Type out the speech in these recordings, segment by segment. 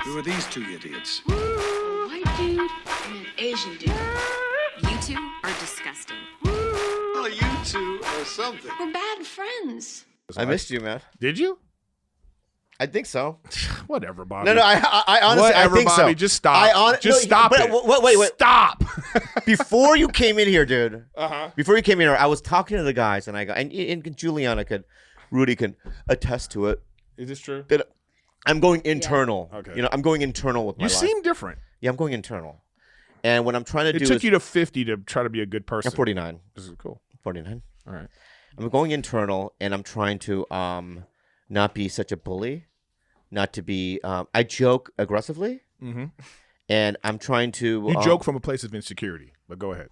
Who are these two idiots? A white dude and an Asian dude. You two are disgusting. Well, you two are something. We're bad friends. I missed you, man. Did you? I think so. Whatever, Bobby. No, I honestly, Whatever, I think Bobby. so. Just stop. Stop it. Wait. Stop. Before you came in here, dude. Uh-huh. Before you came in here, I was talking to the guys, and I go, and Juliana Rudy can attest to it. Is this true? That I'm going internal. Okay. You know, I'm going internal with my life. You seem different. Yeah, I'm going internal. And what I'm trying to do It took is, you to 50 to try to be a good person. I'm 49. This is cool. 49. All right. I'm going internal, and I'm trying to not be such a bully, not to be. I joke aggressively, and I'm trying to. You joke from a place of insecurity, but go ahead.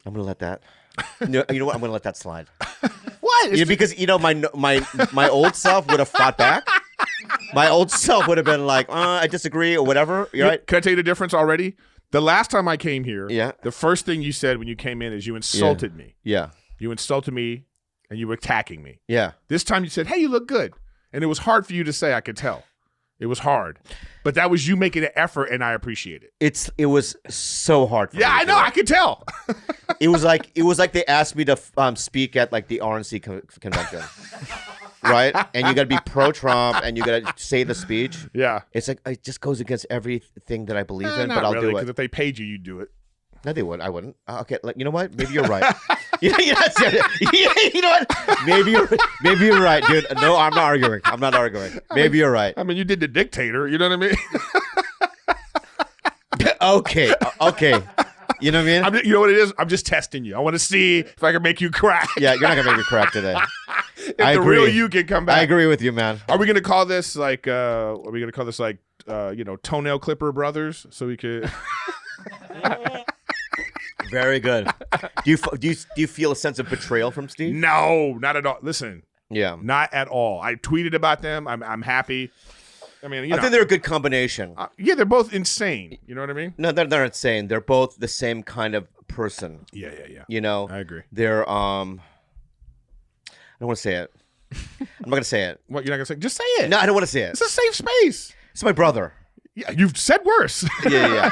I'm gonna let that. No, you know what? I'm gonna let that slide. What? Yeah, because my old self would have fought back. My old self would have been like, I disagree or whatever. You're right. Can I tell you the difference already? The last time I came here, Yeah. the first thing you said when you came in is you insulted me. Yeah. You insulted me, and you were attacking me. Yeah. This time you said, hey, you look good. And it was hard for you to say, I could tell. It was hard. But that was you making an effort, and I appreciate it. It was so hard for me. Yeah, I know. I could tell. It was like they asked me to speak at like the RNC convention. Right? And you got to be pro-Trump, and you got to say the speech. Yeah. It's like, it just goes against everything that I believe in, Not but I'll really, do it. because if they paid you, you'd do it. No, they would. I wouldn't. Okay, like, you know what? Maybe you're right. you know what? Maybe you're right, dude. No, I'm not arguing. Maybe you're right. I mean, you did the dictator. You know what I mean? Okay. You know what I mean? You know what it is? I'm just testing you. I want to see if I can make you crack. Yeah, you're not gonna make me crack today. If the real you can come back. I agree with you, man. Are we gonna call this like? Toenail clipper brothers? So we could. Very good. Do you feel a sense of betrayal from Steve? No, not at all. Listen. Yeah. Not at all. I tweeted about them. I'm happy. I mean, I think they're a good combination. Yeah, they're both insane. You know what I mean? No, they're not insane. They're both the same kind of person. Yeah. You know, I agree. They're I don't want to say it. I'm not gonna say it. What, you're not gonna say? Just say it. No, I don't want to say it. It's a safe space. It's my brother. Yeah, you've said worse. Yeah.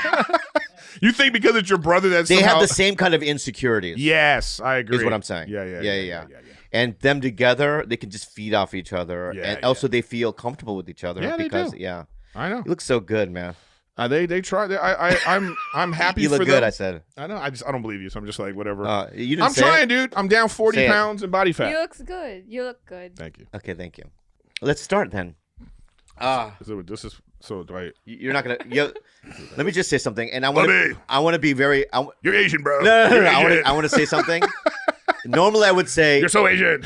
You think because it's your brother that they have the same kind of insecurities? Yes, I agree. Is what I'm saying. Yeah. And them together, they can just feed off each other, and also they feel comfortable with each other. Yeah, because they do. Yeah, I know. You look so good, man. They try. I'm happy. You look for good. them. I said. I know. I don't believe you, so I'm just like whatever. You didn't I'm say trying, it? dude. I'm down 40 pounds in body fat. You look good. Thank you. Okay, thank you. Let's start then. This is so right. You're not gonna. Let me just say something, and I want to be very. You're Asian, bro. No. I want to say something. Normally, I would say you're so Asian.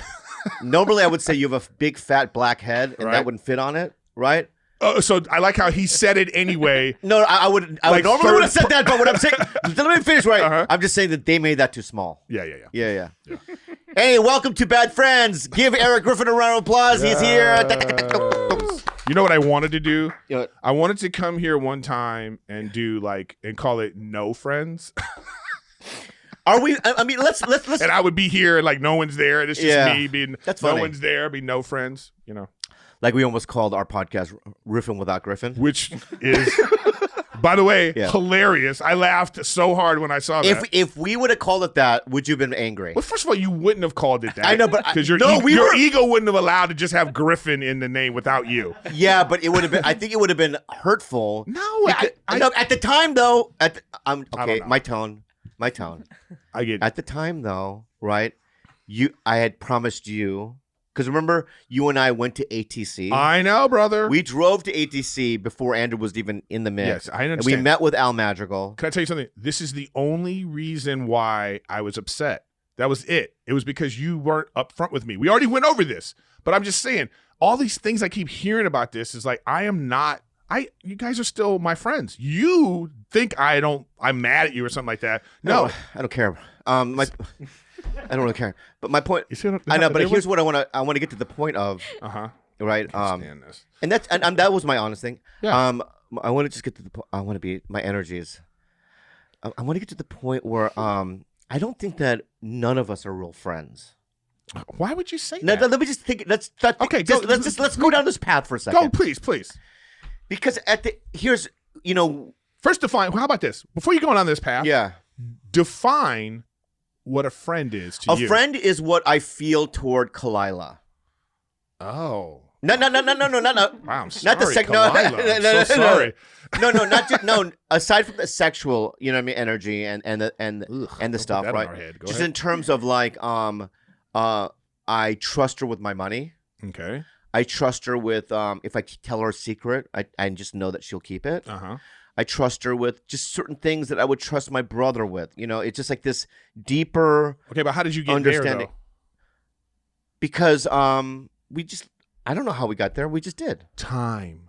Normally, I would say you have a big fat black head, and that wouldn't fit on it, right? Oh, so I like how he said it anyway. No, I would normally would have said that, but what I'm saying, let me finish right. I'm just saying that they made that too small. Yeah. Hey, welcome to Bad Friends. Give Erik Griffin a round of applause. He's here. You know what I wanted to do? You know, I wanted to come here one time and do and call it No Friends. Are we? I mean, let's. And I would be here and no one's there, and it's just me being. That's funny. No one's there, be no friends. You know. Like we almost called our podcast "Riffing Without Griffin," which is, by the way, hilarious. I laughed so hard when I saw that. If we would have called it that, would you have been angry? Well, first of all, you wouldn't have called it that. I know, but because your ego wouldn't have allowed to just have Griffin in the name without you. Yeah, but it would have been. I think it would have been hurtful. No, no. At the time, though, okay. My tone. I get it. At the time, though, right? I had promised you. Because remember, you and I went to ATC. I know, brother. We drove to ATC before Andrew was even in the mix. Yes, I understand. And we met with Al Madrigal. Can I tell you something? This is the only reason why I was upset. That was it. It was because you weren't upfront with me. We already went over this. But I'm just saying, all these things I keep hearing about this is I am not. You guys are still my friends. You think I'm mad at you or something like that. No. I don't care. I don't really care. But my point, I know. But here's what I want to get to the point of. Right. Understand this. And that was my honest thing. Yeah. I want to just get to the point. I want to be my energies. I want to get to the point where I don't think that none of us are real friends. Why would you say that? Let me just think. Let's go down this path for a second. Go, please. Because here's First, define. How about this? Before you go on this path, yeah. define what a friend is to you. A friend is what I feel toward Kalila. Oh. No. Wow, I'm sorry. Not the Kalila. I'm so sorry. No. Aside from the sexual, you know what I mean, energy and the stuff, that in right? our head. Go Just ahead. in terms of like, I trust her with my money. Okay. I trust her with if I tell her a secret, I just know that she'll keep it. Uh-huh. I trust her with just certain things that I would trust my brother with. It's just like this deeper. Okay, but how did you get there, understanding? though? Because I don't know how we got there. We just did. Time.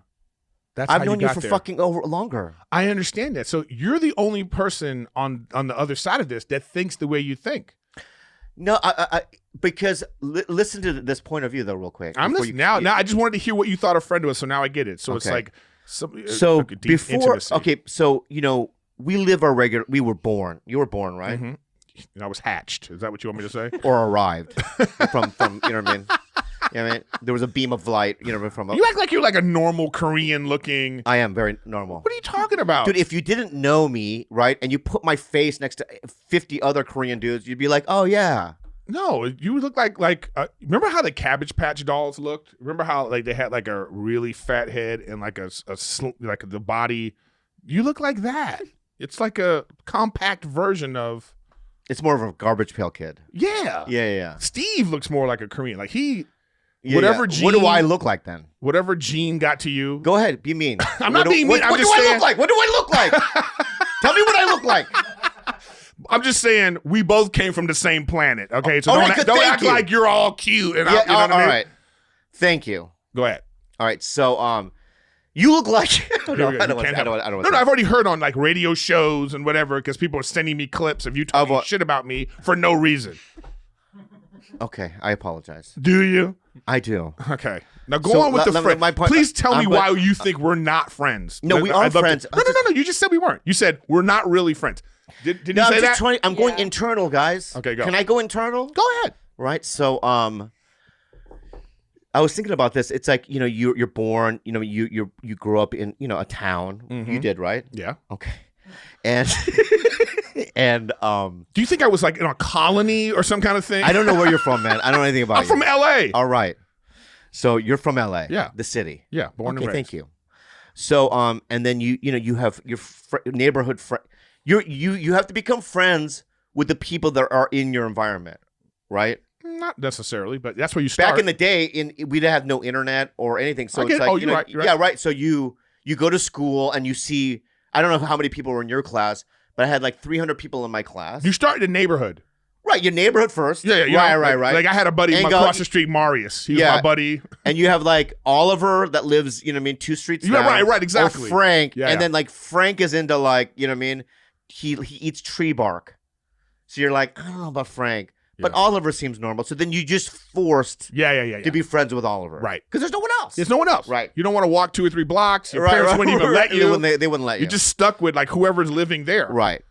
That's I've how known you you got for there. fucking longer. I understand that. So you're the only person on the other side of this that thinks the way you think. No, I because listen to this point of view though, real quick. I'm listening now. Now I just wanted to hear what you thought a friend was, so now I get it. So it's Okay. like So like a deep before, intimacy. okay, so we live our regular. We were born. You were born, right? Mhm. And I was hatched. Is that what you want me to say? Or arrived from you know what I mean? You know what I mean? There was a beam of light, from. You act like you're like a normal Korean looking. I am very normal. What are you talking about? Dude, if you didn't know me, right, and you put my face next to 50 other Korean dudes, you'd be like, oh, yeah. No, you look like remember how the Cabbage Patch Dolls looked? Remember how like they had like a really fat head and like like the body? You look like that. It's like a compact version of. It's more of a garbage pail kid. Yeah. Yeah. Steve looks more like a Korean. Like Yeah, whatever yeah. gene. What do I look like then? Whatever gene got to you. Go ahead, be mean. I'm not being mean. I'm What just do I saying- look like? What do I look like? Tell me what I look like. I'm just saying we both came from the same planet. Okay, so All don't, right, good, don't thank act you. like you're all cute. And Yeah, you know what I all mean? right. Thank you. Go ahead. All right, so you look like. Here we go. You can't have- I don't. No, I've already heard on like radio shows and whatever because people are sending me clips of you talking shit about me for no reason. Okay, I apologize. Do you? I do. Okay. Now go So, on with the friend. my point- Please tell me I'm why gonna- you think we're not friends. No, we are I'd love friends. to- No. You just said we weren't. You said we're not really friends. Did you No, say I'm that? just trying. I'm going internal, guys. Okay, go. Can I go internal? Go ahead. Right. So, I was thinking about this. It's like you're born. You grew up in a town. Mm-hmm. You did, right? Yeah. Okay. And and Do you think I was like in a colony or some kind of thing? I don't know where you're from, man. I don't know anything about I'm you. from LA. All right. So you're from LA. Yeah. The city. Yeah, born and Okay. raised. Thank you. So and then you have your neighborhood friend. You have to become friends with the people that are in your environment, right? Not necessarily, but that's where you start. Back in the day, we didn't have no internet or anything, so I it's get it. like Oh, you're right, you're right. yeah, right. So you go to school and you see. I don't know how many people were in your class, but I had like 300 people in my class. You start in the neighborhood. Right, your neighborhood first. Yeah, you right, know, right, like, right. Like I had a buddy And across the street, Marius. He was Yeah. my buddy. And you have like Oliver that lives, 2 streets Yeah, down. right, exactly. Or Frank, Yeah, and yeah. then like Frank is into like, he eats tree bark. So you're like, I don't know about Frank, but Yeah. Oliver seems normal. So then you just forced Yeah. to be friends with Oliver, Right. Because there's no one else. There's no one else. Right. You don't want to walk 2 or 3 blocks. Your Right, parents right, wouldn't even let right. you. They wouldn't let you. You're just stuck with like whoever's living there. Right.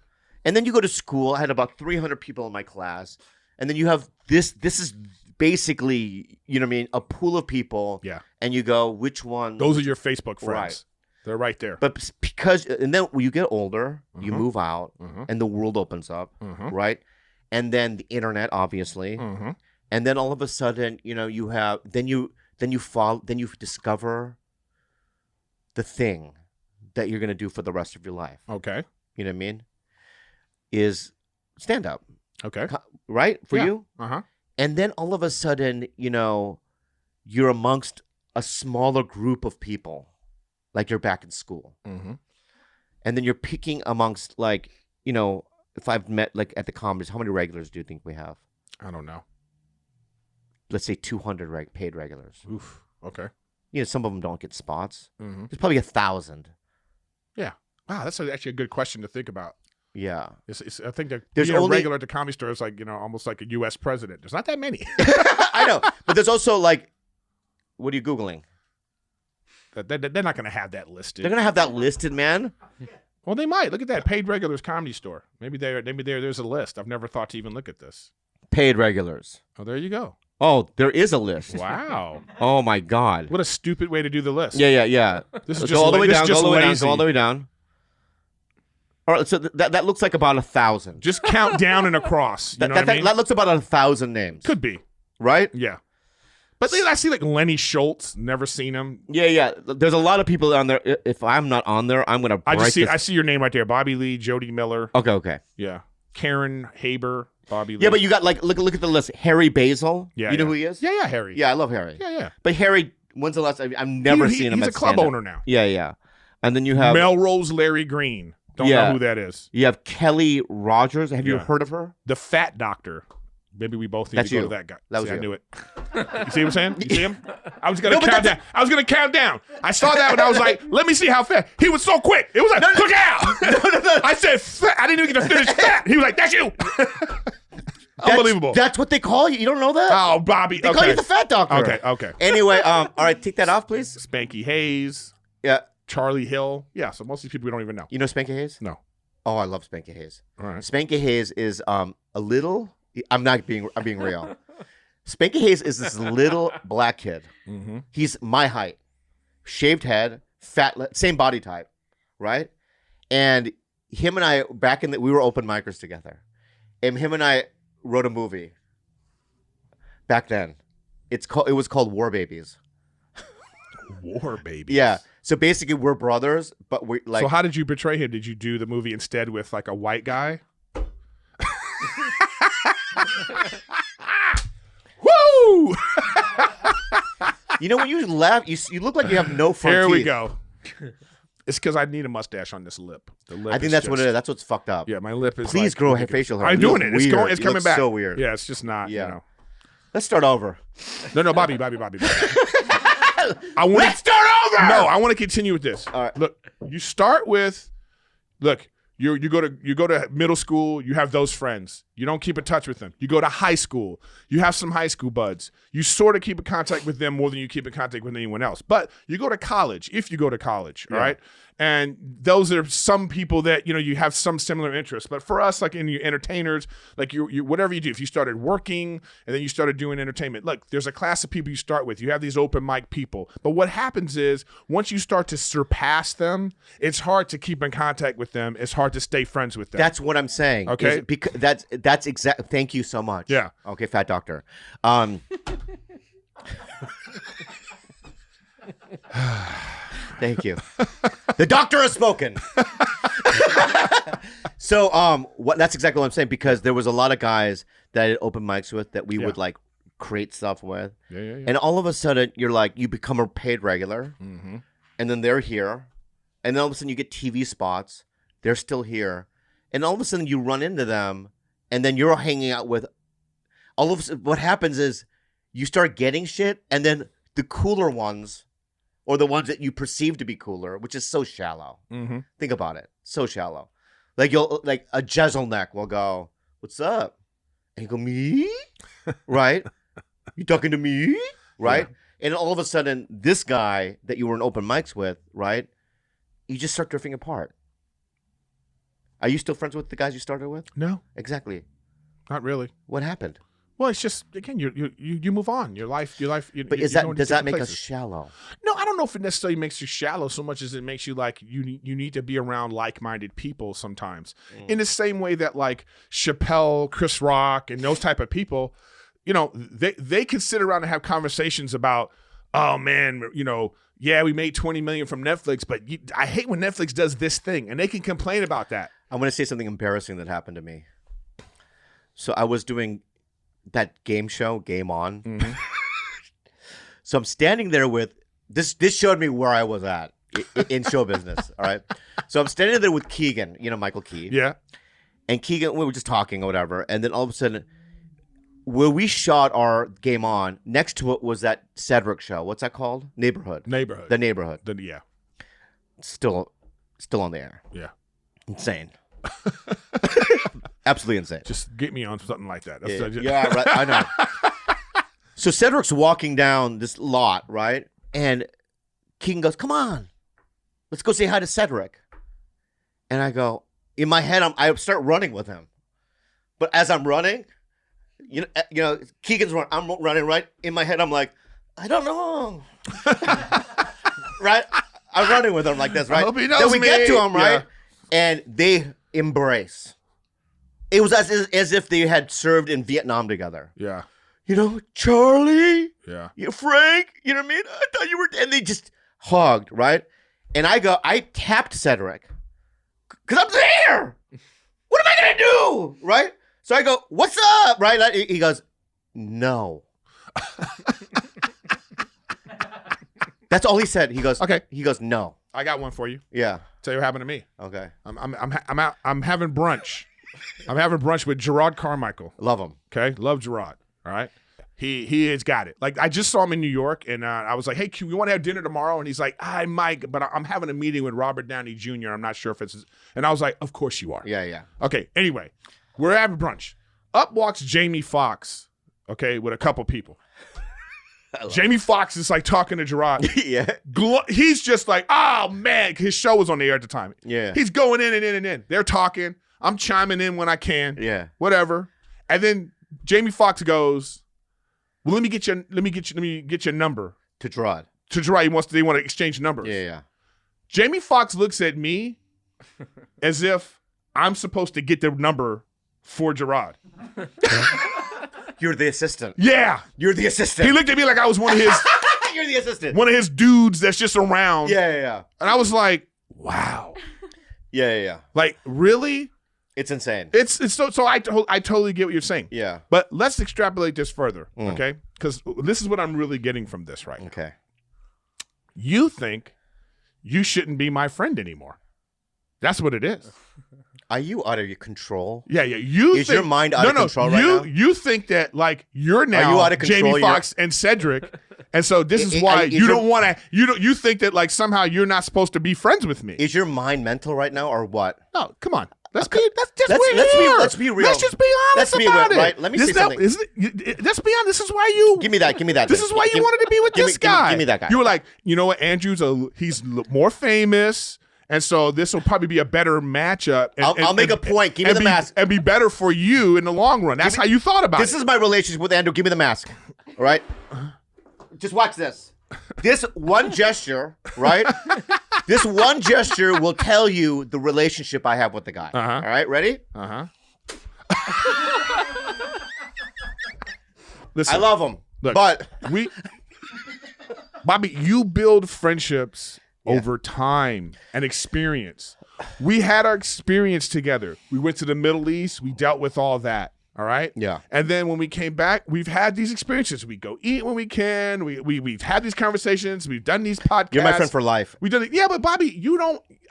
And then you go to school. I had about 300 people in my class. And then you have this is basically, a pool of people. Yeah. And you go, which one? Those are your Facebook friends. Right. They're right there. But and then when you get older, you Mhm. move out Mhm. and the world opens up, Mhm. right? And then the internet, obviously. Mm-hmm. And then all of a sudden, you have, then you discover the thing that you're going to do for the rest of your life. Okay. You know what I mean? Is stand up, Okay. right? For Yeah. you. Uh-huh. And then all of a sudden, you're amongst a smaller group of people, like you're back in school. Mm-hmm. And then you're picking amongst like, if I've met like at the comedies, how many regulars do you think we have? I don't know. Let's say 200 paid regulars. Oof. Okay. Some of them don't get spots. Mm-hmm. There's probably 1,000. Yeah. Wow, that's actually a good question to think about. Yeah. I think that There's being a only- regular at the Comedy Store is like, almost like a U.S. president. There's not that many. I know. But there's also like, what are you Googling? They're not going to have that listed. They're going to have that listed, man. Well, they might. Look at that. Paid regulars Comedy Store. Maybe there's a list. I've never thought to even look at this. Paid regulars. Oh, there you go. Oh, there is a list. Wow. Oh my God. What a stupid way to do the list. Yeah. This is Go just all the way this is down. just Go all the way down. lazy. Go all the way down. All right, so that looks like about 1,000. Just count down and across. You know what I mean? That looks about 1,000 names. Could be. Right? Yeah. But then I see like Lenny Schultz. Never seen him. Yeah. There's a lot of people on there. If I'm not on there, I'm gonna. I see your name right there. Bobby Lee, Jody Miller. Okay. Yeah. Karen Haber, Bobby Lee. Yeah, but you got like look at the list. Harry Basil. Yeah, you know who he is? Yeah, Harry. Yeah, I love Harry. Yeah. But Harry, when's the last? I've never seen him. He's at a club stand-up. owner now. Yeah. And then you have Melrose Larry Green. Don't know who that is. You have Kelly Rogers. Have you heard of her? The Fat Doctor. Maybe we both need That's to go you. to that guy. That was I you. knew it. You see what I'm saying? You see him? I was gonna count down. I was gonna count down. I saw that and I was like, let me see how fast. He was so quick. It was like, look out! No. I said fat. I didn't even get to finish fat. He was like, that's you. Unbelievable. That's what they call you. You don't know that? Oh, Bobby. They call you the Fat Doctor. Okay. Anyway, all right, take that off, please. Spanky Hayes. Yeah. Charlie Hill. Yeah, so most of these people we don't even know. You know Spanky Hayes? No. Oh, I love Spanky Hayes. All right. Spanky Hayes is a little. I'm being real. Spanky Hayes is this little black kid. Mm-hmm. He's my height, shaved head, fat, same body type, right? And him and I we were open micers together, and him and I wrote a movie. Back then, it was called War Babies. War Babies. Yeah. So basically, we're brothers, but we like. So how did you portray him? Did you do the movie instead with like a white guy? Woo! You know when you laugh, you look like you have no front Here teeth. we go. It's because I need a mustache on this lip. The lip I think that's what it is. That's what's fucked up. Yeah, my lip is. Please like, grow facial hair. I'm You doing look it. It's weird. going. It's You coming look back. so weird. Yeah, it's just not. Yeah. You know. Let's start over. No, Bobby. Let's start over. No, I want to continue with this. All right. Look, you start with. Look, you go to middle school. You have those friends. You don't keep in touch with them. You go to high school. You have some high school buds. You sort of keep in contact with them more than you keep in contact with anyone else. But you go to college, if you go to college, all right? And those are some people that, you have some similar interests. But for us, like in your entertainers, like you whatever you do, if you started working and then you started doing entertainment, look, there's a class of people you start with. You have these open mic people. But what happens is once you start to surpass them, it's hard to keep in contact with them. It's hard to stay friends with them. That's what I'm saying. Okay. Because that's exact. Thank you so much. Yeah. Okay, Fat Doctor. Thank you. The doctor has spoken. So, that's exactly what I'm saying, because there was a lot of guys that I did open mics with that we would like create stuff with. Yeah. And all of a sudden, you become a paid regular, and then they're here, and then all of a sudden you get TV spots. They're still here, and all of a sudden you run into them, and then you're hanging out with. All of a sudden, what happens is you start getting shit, and then the cooler ones, or the ones that you perceive to be cooler, which is so shallow. Mm-hmm. Think about it, so shallow. Like a Jezelneck will go, "What's up?" And you go, "Me?" Right? You talking to me? Right? Yeah. And all of a sudden, this guy that you were in open mics with, right? You just start drifting apart. Are you still friends with the guys you started with? No, Exactly. not really. What happened? Well, it's just again, you move on. Your life. But does that make us shallow? No, I don't know if it necessarily makes you shallow so much as it makes you like you need to be around like-minded people sometimes. In the same way that like Chappelle, Chris Rock, and those type of people, they can sit around and have conversations about, oh man, yeah, we made $20 million from Netflix, but I hate when Netflix does this thing, and they can complain about that. I'm going to say something embarrassing that happened to me. So I was doing that game show, Game On. Mm-hmm. So I'm standing there with this. This showed me where I was at in show business. All right. So I'm standing there with Keegan, Michael Key. Yeah. And Keegan, we were just talking or whatever, and then all of a sudden, where we shot our Game On, next to it was that Cedric show. What's that called? Neighborhood. The Neighborhood. Yeah. Still on the air. Yeah. Insane. Absolutely insane. Just get me on something like that. Yeah, right. I know. So Cedric's walking down this lot, right? And Keegan goes, "Come on, let's go say hi to Cedric." And I go, in my head, I start running with him. But as I'm running, Keegan's running. I'm running right in my head. I'm like, I don't know. Right? I'm running with him like this, right? I hope he knows then we get me. to him, right? Yeah. And they embrace. It was as if they had served in Vietnam together. Yeah. Charlie. Yeah. Frank. You know what I mean? I thought you were. And they just hugged, right? And I tapped Cedric because I'm there. What am I gonna do, right? So I go, "What's up?" Right? He goes, "No." That's all he said. He goes, Okay. He goes, "No." I got one for you. Yeah. Tell you what happened to me. Okay. I'm having brunch. I'm having brunch with Jerrod Carmichael. Love him. Okay, love Jerrod. All right, he has got it. Like I just saw him in New York, and I was like, "Hey, Q, we want to have dinner tomorrow?" And he's like, "I might, but I'm having a meeting with Robert Downey Jr. I'm not sure if it's." And I was like, "Of course you are." Yeah. Okay. Anyway, we're having brunch. Up walks Jamie Foxx. Okay, with a couple people. Jamie Foxx is like talking to Jerrod. Yeah. He's just like, oh man, his show was on the air at the time. Yeah. He's going in and in and in. They're talking. I'm chiming in when I can. Yeah. Whatever. And then Jamie Foxx goes, "Well, let me get your number." To Jerrod. To Jerrod, they want to exchange numbers. Yeah. Jamie Foxx looks at me as if I'm supposed to get the number for Jerrod. You're the assistant. Yeah. You're the assistant. He looked at me like I was one of his You're the assistant. one of his dudes that's just around. Yeah. And I was like, wow. Yeah. Like, really? It's insane. It's so I totally get what you're saying. Yeah. But let's extrapolate this further, okay? Because this is what I'm really getting from this, right? Okay. You think you shouldn't be my friend anymore. That's what it is. Are you out of your control? Yeah. Is your mind out of control right now? You think that like you're now you out of control? Jamie Foxx and Cedric, and so this is why you don't want to. You think that like somehow you're not supposed to be friends with me. Is your mind mental right now or what? No, come on. Let's be real. Let's just be honest about it. Right? Let me say something. Let's be honest. This is why you give me that. This is why you wanted to be with this guy. Give me that guy. You were like, you know what? Andrew's he's more famous. And so this will probably be a better matchup. I'll make a point. Give me the mask. And be better for you in the long run. That's how you thought about it. This is my relationship with Andrew. Give me the mask. All right? Just watch this. This one gesture, right? This one gesture will tell you the relationship I have with the guy. Uh-huh. All right? Ready? Uh-huh. Listen, I love him. Look, but Bobby, you build friendships over time and experience. We had our experience together. We went to the Middle East. We dealt with all that. All right? Yeah. And then when we came back, we've had these experiences. We go eat when we can. We've had these conversations. We've done these podcasts. You're my friend for life. We've done it. Yeah, but Bobby,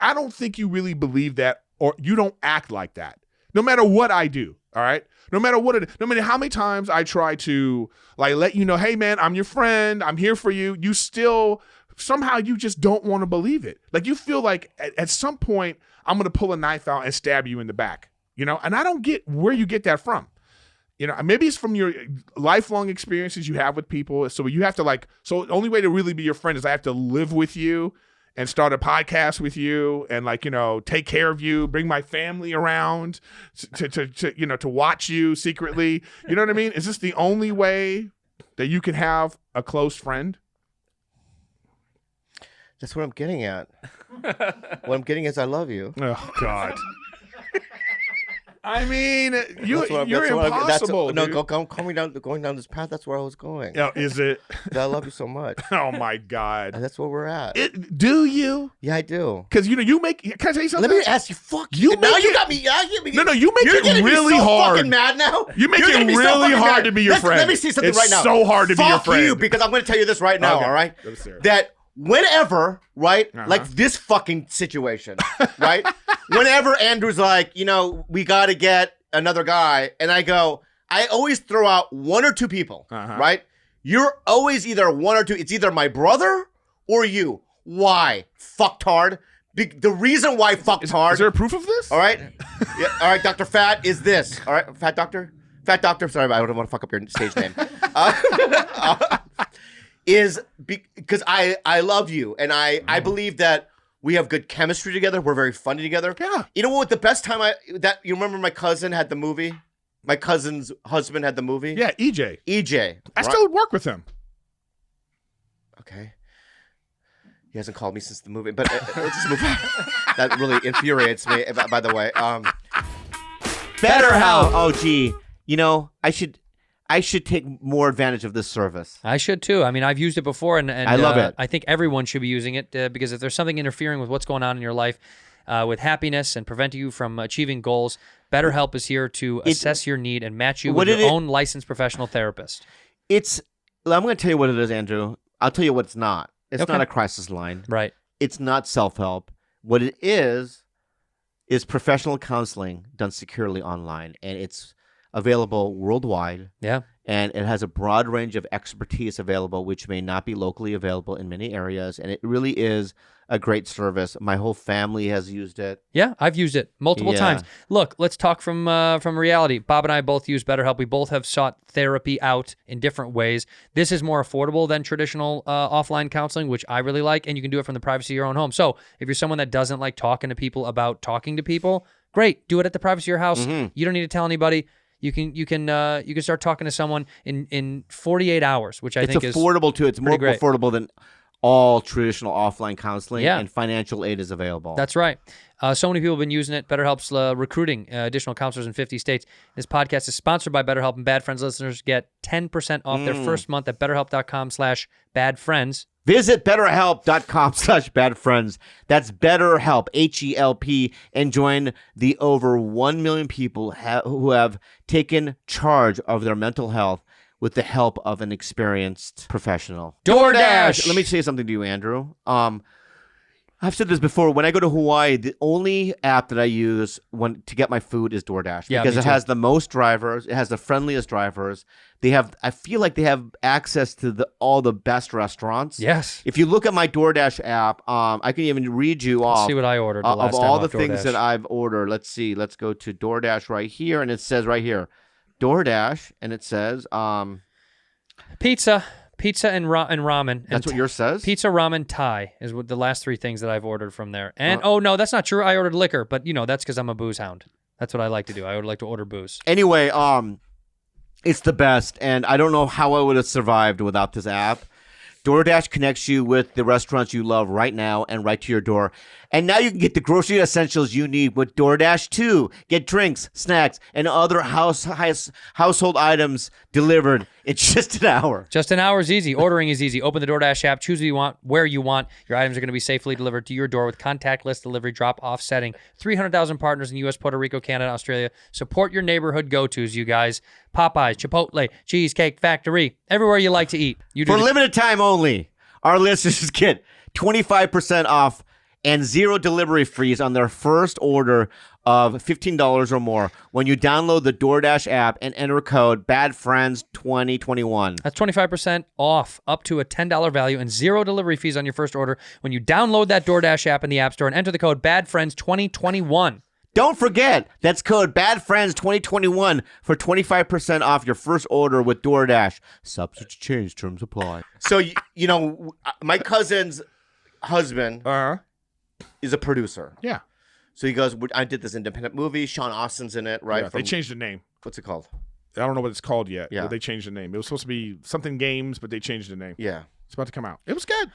I don't think you really believe that, or you don't act like that. No matter what I do. All right? No matter how many times I try to like let you know, hey man, I'm your friend. I'm here for you. You still somehow you just don't want to believe it. Like you feel like at some point I'm going to pull a knife out and stab you in the back, and I don't get where you get that from. Maybe it's from your lifelong experiences you have with people. So you have to so the only way to really be your friend is I have to live with you and start a podcast with you and take care of you, bring my family around to watch you secretly. You know what I mean? Is this the only way that you can have a close friend? That's what I'm getting at. What I'm getting is I love you. Oh, God. I mean, you're impossible. Going down this path. That's where I was going. Yeah, is it? I love you so much. Oh my God. And that's where we're at. Do you? Yeah, I do. Because you make. Can I tell you something? Let me ask you. Fuck you. Now you got me. No, you make it really hard. Fucking mad now. You make it really hard to be your friend. Let me see something right now. It's so hard to be your friend. Fuck you, because I'm going to tell you this right now. Okay. All right. That whenever, right, like this fucking situation, right. Whenever Andrew's like, we got to get another guy, and I always throw out one or two people, right? You're always either one or two. It's either my brother or you. Why? Fucktard. The reason why fucktard. Is there proof of this? All right. Yeah, all right, Dr. Fat is this. All right, Fat Doctor? Fat Doctor. Sorry, I don't want to fuck up your stage name. Is because I love you, and I believe that we have good chemistry together. We're very funny together. Yeah. You know what? The best time you remember my cousin had the movie? My cousin's husband had the movie. Yeah, EJ. EJ. I still work with him. Okay. He hasn't called me since the movie, but let's just move on. That really infuriates me. By the way, BetterHelp. Oh, gee. You know, I should take more advantage of this service. I should too. I mean, I've used it before, and I love it. I think everyone should be using it because if there's something interfering with what's going on in your life, with happiness and preventing you from achieving goals, BetterHelp is here to assess your need and match you with your own licensed professional therapist. I'm going to tell you what it is, Andrew. I'll tell you what it's not. It's not a crisis line. Right. It's not self-help. What it is professional counseling done securely online, and it's available worldwide. Yeah. And it has a broad range of expertise available, which may not be locally available in many areas. And it really is a great service. My whole family has used it. Yeah, I've used it multiple times. Look, let's talk from reality. Bob and I both use BetterHelp. We both have sought therapy out in different ways. This is more affordable than traditional offline counseling, which I really like, and you can do it from the privacy of your own home. So if you're someone that doesn't like talking to people about talking to people, great. Do it at the privacy of your house. Mm-hmm. You don't need to tell anybody. You can start talking to someone in 48 hours, which I think is affordable too. It's more great. affordable than all traditional offline counseling, Yeah. and financial aid is available. That's right. So many people have been using it. BetterHelp's recruiting additional counselors in 50 states. This podcast is sponsored by BetterHelp, and Bad Friends listeners get 10% off their first month at BetterHelp.com/badfriends. Visit BetterHelp.com/badfriends. That's BetterHelp, HELP, and join the over 1 million people who have taken charge of their mental health with the help of an experienced professional. DoorDash! Let me say something to you, Andrew. I've said this before. When I go to Hawaii, the only app that I use to get my food is DoorDash, Yeah, because me it too. has the most drivers. It has the friendliest drivers. I feel like they have access to all the best restaurants. Yes. If you look at my DoorDash app, I can even read you Let's off see what I ordered the of last all time the off things DoorDash. that I've ordered. Let's see. Let's go to DoorDash right here, and it says right here, DoorDash, and it says Pizza and ramen. that's what yours says. Pizza, ramen, Thai is what the last three things that I've ordered from there. And oh no, that's not true. I ordered liquor, but that's because I'm a booze hound. That's what I like to do. I would like to order booze. Anyway, it's the best, and I don't know how I would have survived without this app. DoorDash connects you with the restaurants you love right now and right to your door. And now you can get the grocery essentials you need with DoorDash too. Get drinks, snacks, and other household items delivered in just an hour. Just an hour is easy. Ordering is easy. Open the DoorDash app, choose what you want, where you want. Your items are going to be safely delivered to your door with contactless delivery drop-off setting. 300,000 partners in U.S., Puerto Rico, Canada, Australia. Support your neighborhood go-tos, you guys. Popeyes, Chipotle, Cheesecake Factory, everywhere you like to eat. For limited time only, our listeners get 25% off and 0 delivery fees on their first order of $15 or more when you download the DoorDash app and enter code BADFRIENDS2021. That's 25% off, up to a $10 value, and 0 delivery fees on your first order when you download that DoorDash app in the App Store and enter the code BADFRIENDS2021. Don't forget, that's code BADFRIENDS2021 for 25% off your first order with DoorDash. Substitute change, terms apply. So, my cousin's husband is a producer. Yeah. So he goes, I did this independent movie. Sean Austin's in it, right? Yeah, they changed the name. What's it called? I don't know what it's called yet. Yeah. But they changed the name. It was supposed to be something games, but they changed the name. Yeah. It's about to come out. It was good.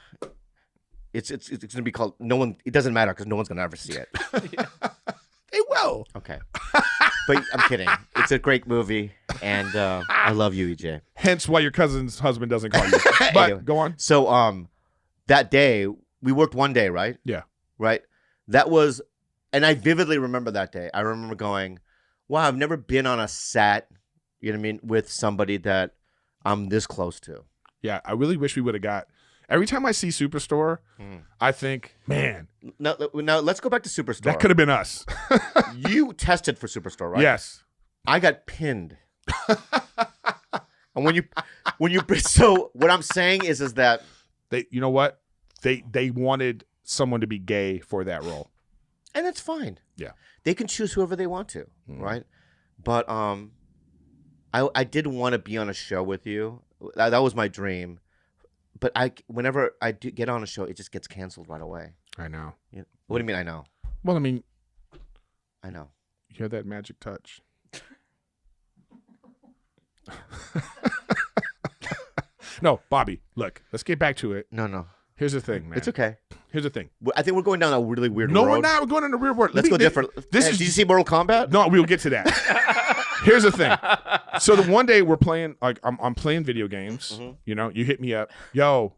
It's going to be called No One. It doesn't matter because no one's going to ever see it. They will. Okay. But I'm kidding. It's a great movie, and I love you, EJ. Hence why your cousin's husband doesn't call you. But Anyway. go on. So that day, we worked one day, right? Yeah. Right? That was, and I vividly remember that day. I remember going, wow, I've never been on a set, you know what I mean, with somebody that I'm this close to. Yeah, I really wish we would have got. Every time I see Superstore, I think, man. Now let's go back to Superstore. That could have been us. You tested for Superstore, right? Yes. I got pinned. And when you, so what I'm saying is that You know what? They wanted someone to be gay for that role. and that's fine. Yeah. They can choose whoever they want to, right? But I did want to be on a show with you. That was my dream. But whenever I do get on a show, it just gets canceled right away. I know. What do you mean I know? Well, I mean, I know. you have that magic touch. No, Bobby, look, let's get back to it. No. Here's the thing, man. It's okay. Here's the thing. I think we're going down a really weird No, road. we're not. We're going in the real world. Let's go different. This Hey, is. did you see Mortal Kombat? No, we'll get to that. Here's the thing. So the one day we're playing, like I'm playing video games. Mm-hmm. You know, you hit me up, yo.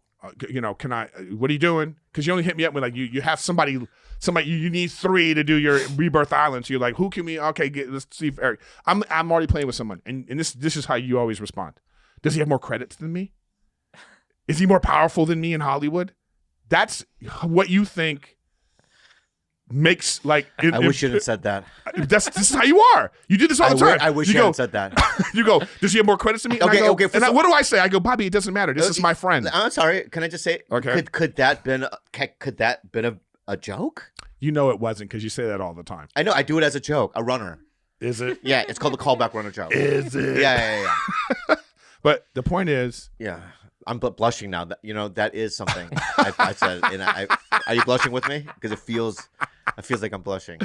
You know, can I? What are you doing? Because you only hit me up when like you have somebody. You need 3 to do your Rebirth Island. So you're like, who can we? Okay, let's see if Eric. I'm already playing with someone, and this is how you always respond. Does he have more credits than me? Is he more powerful than me in Hollywood? That's what you think makes like. I wish you hadn't said that. This is how you are. You do this all the time. I wish you hadn't said that. You go, does he have more credits than me? And Okay, I go, okay, And what do I say? I go, Bobby, it doesn't matter. This is my friend. I'm sorry. Can I just say? Okay. Could that been a joke? You know it wasn't because you say that all the time. I know. I do it as a joke. A runner. Is it? Yeah, it's called the callback runner joke. Is it? Yeah. But the point is, Yeah. I'm blushing now. That is something I said. And are you blushing with me? Because it feels like I'm blushing.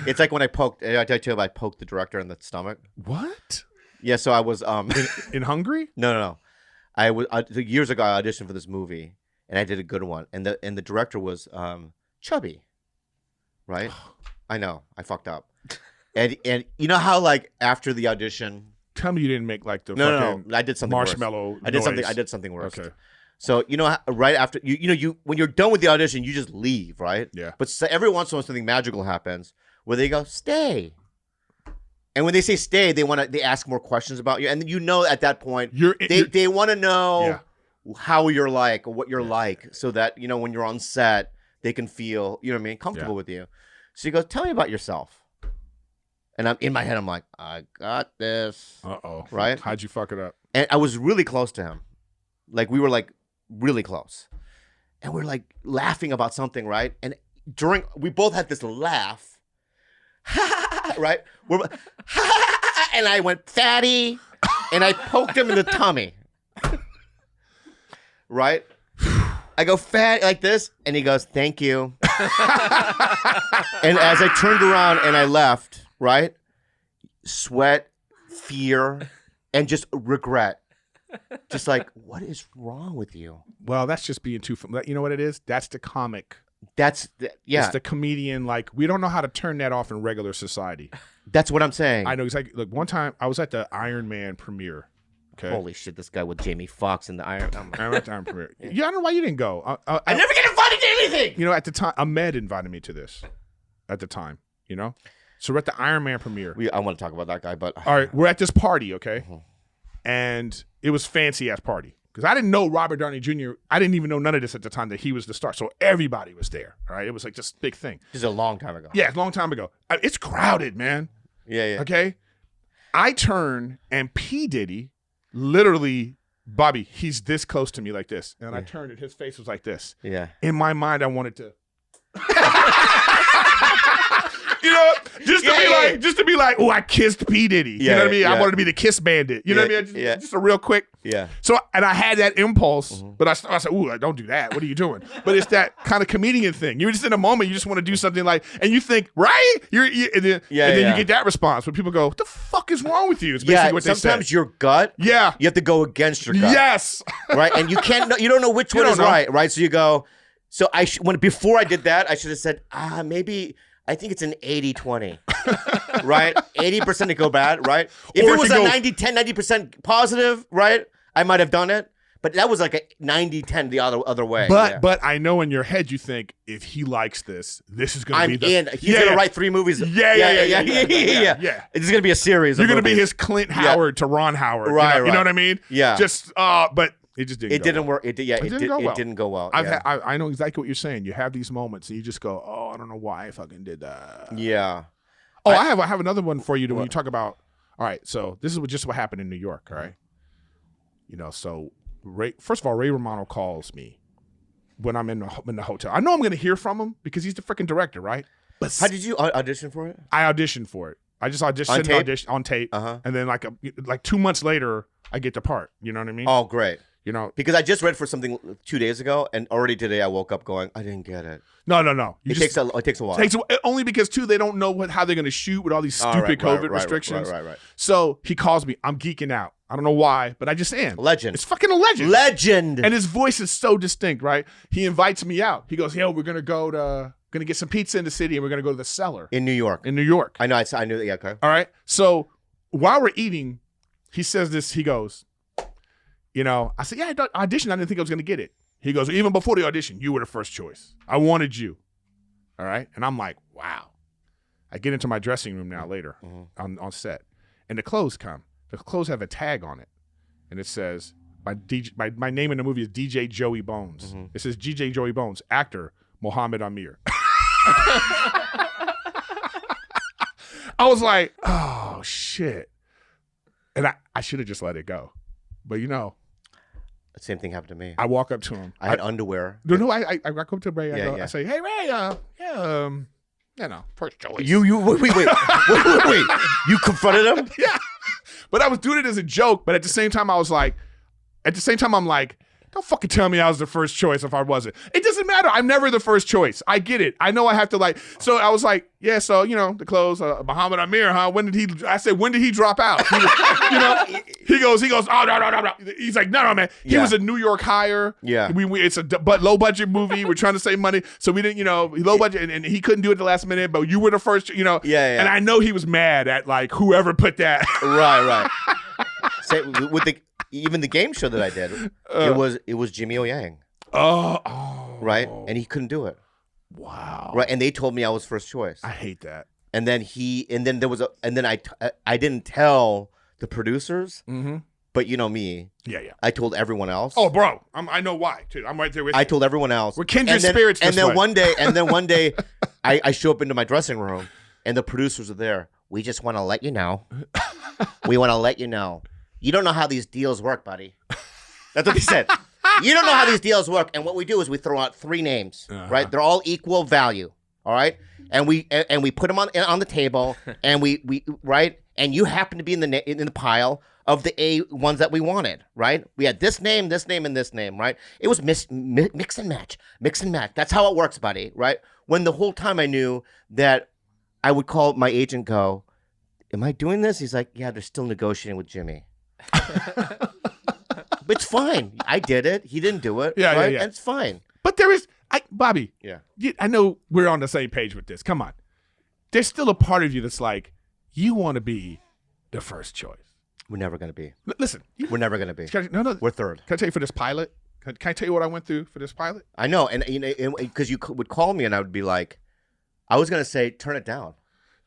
It's like when I poked the director in the stomach. what? Yeah, so I was In Hungary? No. Years ago I auditioned for this movie and I did a good one. And the director was chubby. Right? I know. I fucked up. And you know how like after the audition. Tell me you didn't make like the No. fucking I did something marshmallow worse. I did noise. something worse. Okay. So right after you when you're done with the audition, you just leave, right? Yeah. But every once in a while something magical happens where they go, stay. And when they say stay, they ask more questions about you. And at that point they want to know how you're like or what you're like so that when you're on set, they can feel, comfortable with you. So he goes, tell me about yourself. And I'm in my head, I'm like, I got this. Uh-oh. Right? How'd you fuck it up? And I was really close to him. Like we were like really close. And we're like laughing about something, right? And we both had this laugh. Right? And I went, fatty. And I poked him in the tummy. Right? I go, fat, like this. And he goes, thank you. And as I turned around and I left, right? Sweat, fear, and just regret. Just like, what is wrong with you? Well, that's just being too. You know what it is? That's the comic. It's the comedian. Like we don't know how to turn that off in regular society. That's what I'm saying. I know exactly. Look, one time I was at the Iron Man premiere. Okay. Holy shit! This guy with Jamie Foxx in the Iron. I went to Iron premiere. Yeah, I don't know why you didn't go. I never get invited to anything. You know, at the time, Ahmed invited me to this. At the time, so we're at the Iron Man premiere. I want to talk about that guy, but all right, we're at this party, okay, and it was fancy ass party because I didn't know Robert Downey Jr. I didn't even know none of this at the time that he was the star. So everybody was there. All right, it was like this big thing. This is a long time ago. Yeah, a long time ago. It's crowded, man. Yeah. Okay, I turn and P Diddy, literally, Bobby, he's this close to me like this, and I turned and his face was like this. Yeah. In my mind, I wanted to. Just to be like, oh, I kissed P Diddy. You know what I mean? I wanted to be the kiss bandit. You know what I mean? Just a real quick. Yeah. So, and I had that impulse, but I said, ooh, don't do that. What are you doing? But it's that kind of comedian thing. You're just in a moment, you just want to do something like, and you think, right? And then you get that response when people go, what the fuck is wrong with you? It's basically what they say. Sometimes your gut, you have to go against your gut. Yes. Right? And you don't know which one is right? So you go, before I did that, I should have said, maybe I think it's an 80-20, right? 80% to go bad, right? If it was a 90% positive, right? I might have done it, but that was like a 90-10 the other way. But I know in your head you think if he likes this is going to be in. He's going to write 3 movies. Yeah. It's going to be a series. You're going to be his Clint Howard to Ron Howard. Right. You know what I mean? Yeah. Just but it just didn't. It didn't work. It didn't go well. I know exactly what you're saying. You have these moments and you just go, oh, I don't know why I fucking did that. Yeah. Oh, I have another one for you when you talk about. All right, so this is just what happened in New York. All right. So first of all, Ray Romano calls me when I'm in the hotel. I know I'm going to hear from him because he's the freaking director, right? But how did you audition for it? I auditioned for it. I just auditioned on tape, and then like 2 months later, I get the part. You know what I mean? Oh, great. You know, Because I just read for something 2 days ago, and already today I woke up going, I didn't get it. no. It takes a while. Only because too they don't know how they're going to shoot with all these stupid COVID restrictions. Right. So he calls me. I'm geeking out. I don't know why, but I just am. Legend. It's fucking a legend. Legend. And his voice is so distinct, right? He invites me out. He goes, "Yo, we're gonna get some pizza in the city, and we're gonna go to the cellar in New York. In New York. I know. I knew. Yeah. Okay. All right. So while we're eating, he says this. He goes, you know, I said, yeah, I auditioned. I didn't think I was gonna get it. He goes, even before the audition, you were the first choice. I wanted you. All right. And I'm like, wow. I get into my dressing room now later on set, and the clothes come. The clothes have a tag on it, and it says my name in the movie is DJ Joey Bones. It says DJ Joey Bones, actor Mohammed Amir. I was like, oh shit, and I should have just let it go, but you know, The same thing happened to me. I walk up to him. I had underwear. No, I walk up to Ray. Yeah. I say, hey Ray, you know, first choice. Wait. You confronted him? Yeah. But I was doing it as a joke, but at the same time I'm like, don't fucking tell me I was the first choice if I wasn't. It doesn't matter. I'm never the first choice. I get it. I know I have to so I was like, yeah, so, you know, the clothes, Muhammad Amir, huh? When did he drop out? He was, you know, he goes, oh, no. He's like, no, man. He was a New York hire. Yeah. It's a low budget movie. We're trying to save money. So we didn't, you know, low budget and he couldn't do it the last minute, but you were the first, you know. Yeah. And I know he was mad at whoever put that. Right. Say, with even the game show that I did, it was Jimmy O Yang. Oh. Right? And he couldn't do it. Wow. Right. And they told me I was first choice. I hate that. And then I didn't tell the producers, but you know me. Yeah. I told everyone else. Oh, bro. I know why, too. I'm right there with you. I told everyone else. We're kindred spirits this way. One day, I show up into my dressing room, and the producers are there. We just want to let you know. We want to let you know. You don't know how these deals work, buddy. That's what they said. You don't know how these deals work. And what we do is we throw out 3 names, right? They're all equal value, all right? And we put them on the table, and we right? And you happen to be in the pile of the A ones that we wanted, right? We had this name, and this name, right? It was mix and match. That's how it works, buddy, right? When the whole time I knew that I would call my agent, go, am I doing this? He's like, yeah, they're still negotiating with Jimmy. But it's fine. I did it. He didn't do it. Yeah, right? yeah. And it's fine. But there is, Bobby. Yeah. I know we're on the same page with this. Come on. There's still a part of you that's like, you want to be the first choice. We're never going to be. Listen. We're never going to be. No. We're third. Can I tell you for this pilot? Can I tell you what I went through for this pilot? I know. And you know, because you would call me and I would be like, I was going to say, turn it down.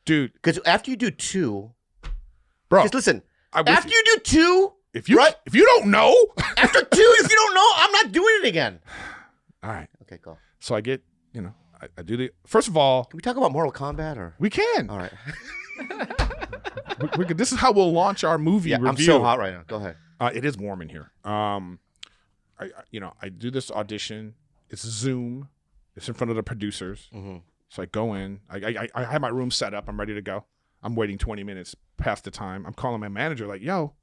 Dude. Because after you do 2, bro. Because listen, after you do 2, if you don't know, after 2, if you don't know, I'm not doing it again. All right. Okay, go. So I get, you know, I do the, first of all. Can we talk about Mortal Kombat or? We can. All right. This is how we'll launch our movie review. I'm so hot right now. Go ahead. It is warm in here. I do this audition. It's Zoom. It's in front of the producers. So I go in. I have my room set up. I'm ready to go. I'm waiting 20 minutes past the time. I'm calling my manager like, yo,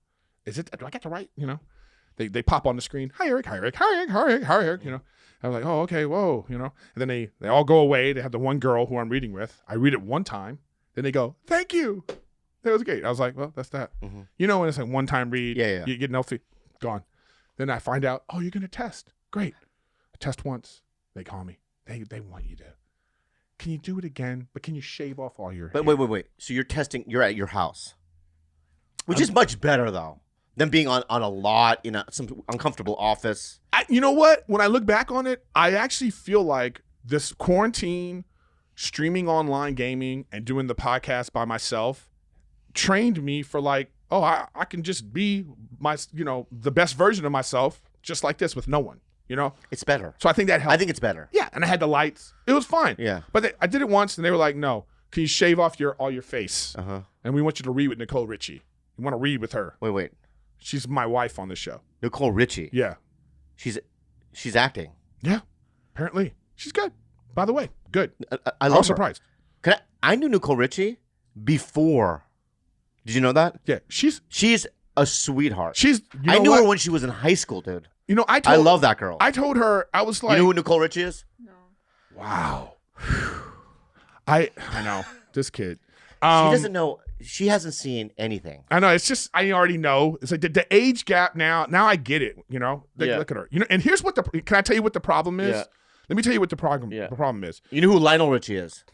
do I get the right, you know? They pop on the screen. Hi, Erik. You know, I was like, oh, okay, whoa, you know. And then they all go away. They have the one girl who I'm reading with. I read it one time. Then they go, thank you. That was great. I was like, well, that's that. You know, when it's a one-time read, you get no fee, gone. Then I find out, oh, you're going to test. Great. I test once. They call me. They want you to. Can you do it again? But can you shave off all your hair? Wait. So you're testing, you're at your house, which is much better, though, than being on a lot in some uncomfortable office. You know what? When I look back on it, I actually feel like this quarantine, streaming online gaming, and doing the podcast by myself trained me for like, oh, I can just be the best version of myself just like this with no one. You know? It's better. So I think that helped. I think it's better. Yeah, and I had the lights. It was fine. Yeah. But I did it once, and they were like, no, can you shave off all your face? And we want you to read with Nicole Richie. You want to read with her. Wait. She's my wife on the show. Nicole Richie? Yeah. She's acting? Yeah, apparently. She's good. By the way, good. I was surprised. I knew Nicole Richie before. Did you know that? Yeah, she's a sweetheart. I knew her when she was in high school, dude. You know, I love that girl. I told her, I was like, you know who Nicole Richie is? No. wow. I know this kid. She doesn't know. She hasn't seen anything. I know. It's just I already know. It's like the age gap now. Now I get it. You know. Look at her. You know. And here's what can I tell you what the problem is? Yeah. Let me tell you what the problem is. You know who Lionel Richie is?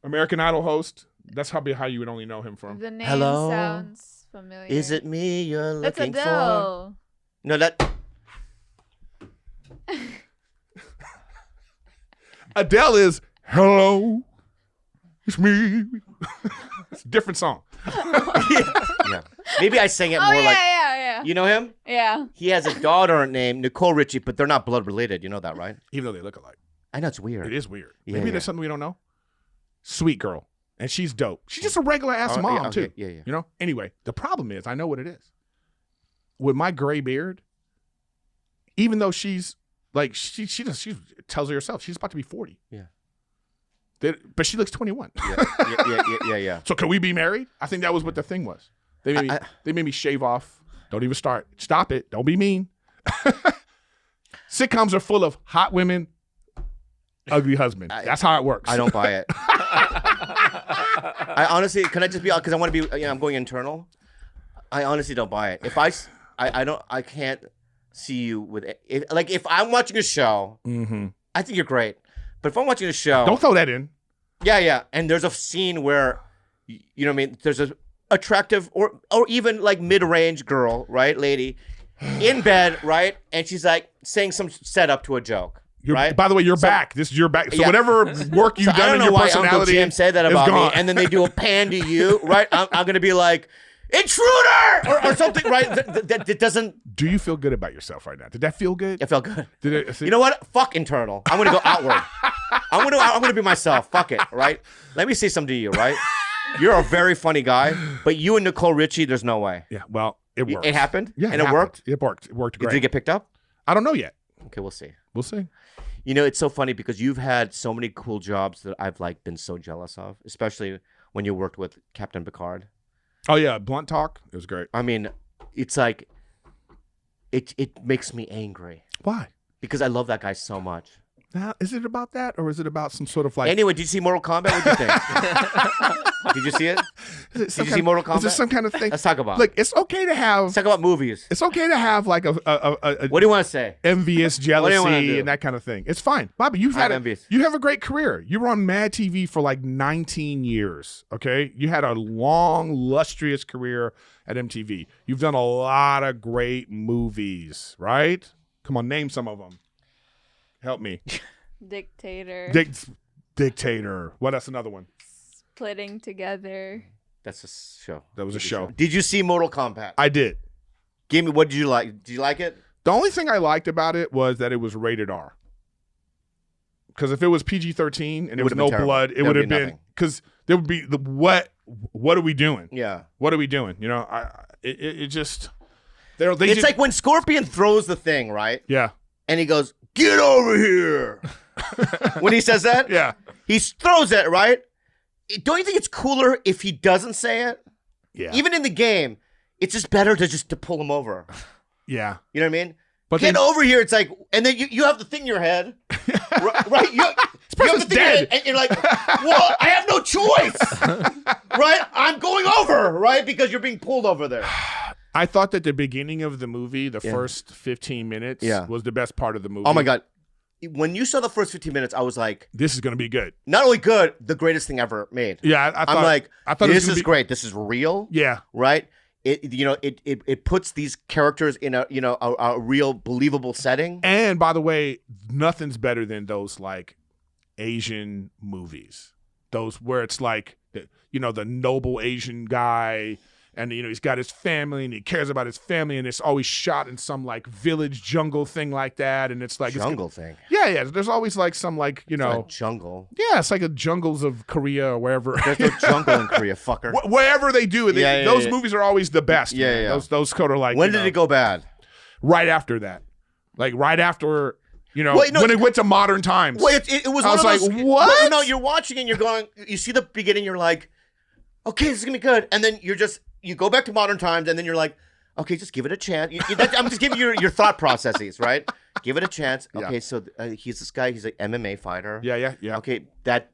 American Idol host. That's how you would only know him from. The name Hello? sounds familiar. Is it me you're That's looking for? Adele. No, that. Adele is hello. It's me. It's a different song. Yeah. Maybe I sang it Oh more yeah, like. yeah. You know him? Yeah. He has a daughter named Nicole Richie, but they're not blood related. You know that, right? Even though they look alike. I know it's weird. It is weird. Yeah, Maybe yeah. there's something we don't know. Sweet girl. And she's dope. She's just a regular ass Oh, mom, yeah, okay. too. Yeah, yeah. You know? Anyway, the problem is, I know what it is. With my gray beard, even though she's like, she tells her herself, she's about to be 40. Yeah. But she looks 21. Yeah. So can we be married? I think that was what the thing was. They made me shave off. Don't even start. Stop it. Don't be mean. Sitcoms are full of hot women, ugly husband. That's how it works. I don't buy it. I honestly, can I just be, because I want to be, I'm going internal. I honestly don't buy it. If I can't see you with, if I'm watching a show, I think you're great. But if I'm watching a show. Don't throw that in. Yeah. And there's a scene where, you know what I mean? There's a attractive or even like mid-range girl, right? Lady in bed, right? And she's like saying some setup to a joke. Right? By the way, you're back. This is your back. So Yeah. whatever work you've I done don't in know your why Uncle personality Jim said that is about me, gone. and then they do a pan to you, right? I'm gonna be like, intruder, or something, right? That doesn't. Do you feel good about yourself right now? Did that feel good? It felt good. Did it? You know what? Fuck internal. I'm gonna go outward. I'm gonna be myself. Fuck it, right? Let me say something to you, right? You're a very funny guy, but you and Nicole Richie, there's no way. Yeah. Well, it worked. It happened. Yeah, and it happened. worked. It worked. It worked great. Did it get picked up? I don't know yet. Okay, we'll see. We'll see. You know, it's so funny because you've had so many cool jobs that I've like been so jealous of, especially when you worked with Captain Picard. Oh yeah, Blunt Talk. It was great. I mean, it's like it makes me angry Why? because I love that guy so much. Now, is it about that, or is it about some sort of like? Anyway, did you see Mortal Kombat? What did you think? Did you see it? Did you see Mortal Kombat? Is there some kind of thing? Let's talk about. Look, it's okay to have. Let's talk about movies. It's okay to have like a What do you want to say? envious do you wanna jealousy do? and that kind of thing. It's fine, Bobby. You have a great career. You were on Mad TV for like 19 years. Okay, you had a long, lustrous career at MTV. You've done a lot of great movies, right? Come on, name some of them. Help me. Dictator. Dictator. What? That's another one. Splitting together. That's a show. That was a show. Did you see Mortal Kombat? I did. Give me. What did you like? Did you like it? The only thing I liked about it was that it was rated R. Because if it was PG-13 and there was no blood, it would have been because there would be the what are we doing? Yeah. What are we doing? You know, it just It's like when Scorpion throws the thing, right? Yeah. And he goes, "Get over here." When he says that, Yeah. he throws it, right? Don't you think it's cooler if he doesn't say it? Yeah. Even in the game, it's just better to pull him over. Yeah. You know what I mean? But Get over here. It's like, and then you have the thing in your head, right? You have person's the thing in your head, and you're like, well, I have no choice, right? I'm going over, right? Because you're being pulled over there. I thought that the beginning of the movie, the first 15 minutes, was the best part of the movie. Oh my God. When you saw the first 15 minutes, I was like, this is going to be good. Not only good, the greatest thing ever made. Yeah, I thought this is great. This is real. Yeah. Right? It puts these characters in a real believable setting. And by the way, nothing's better than those like Asian movies. Those where it's like the noble Asian guy, and he's got his family and he cares about his family, and it's always shot in some like village jungle thing like that, and it's like Jungle thing. Yeah. There's always like some like It's not a jungle. Yeah, it's like the jungles of Korea or wherever. There's no jungle in Korea, fucker. Wherever they do it, those movies are always the best. Yeah, man. yeah. Those kind of like. When did it go bad? Right after that, like right after. Well, when it went to modern times. Well, it was. I was one of like, those, what? Well, no, you're watching and you're going. You see the beginning. You're like, okay, this is gonna be good, and then you go back to modern times, and then you're like, Okay, just give it a chance. I'm just giving you your thought processes, right? Give it a chance. Yeah. Okay, so he's this guy. He's an MMA fighter. Yeah. Okay, that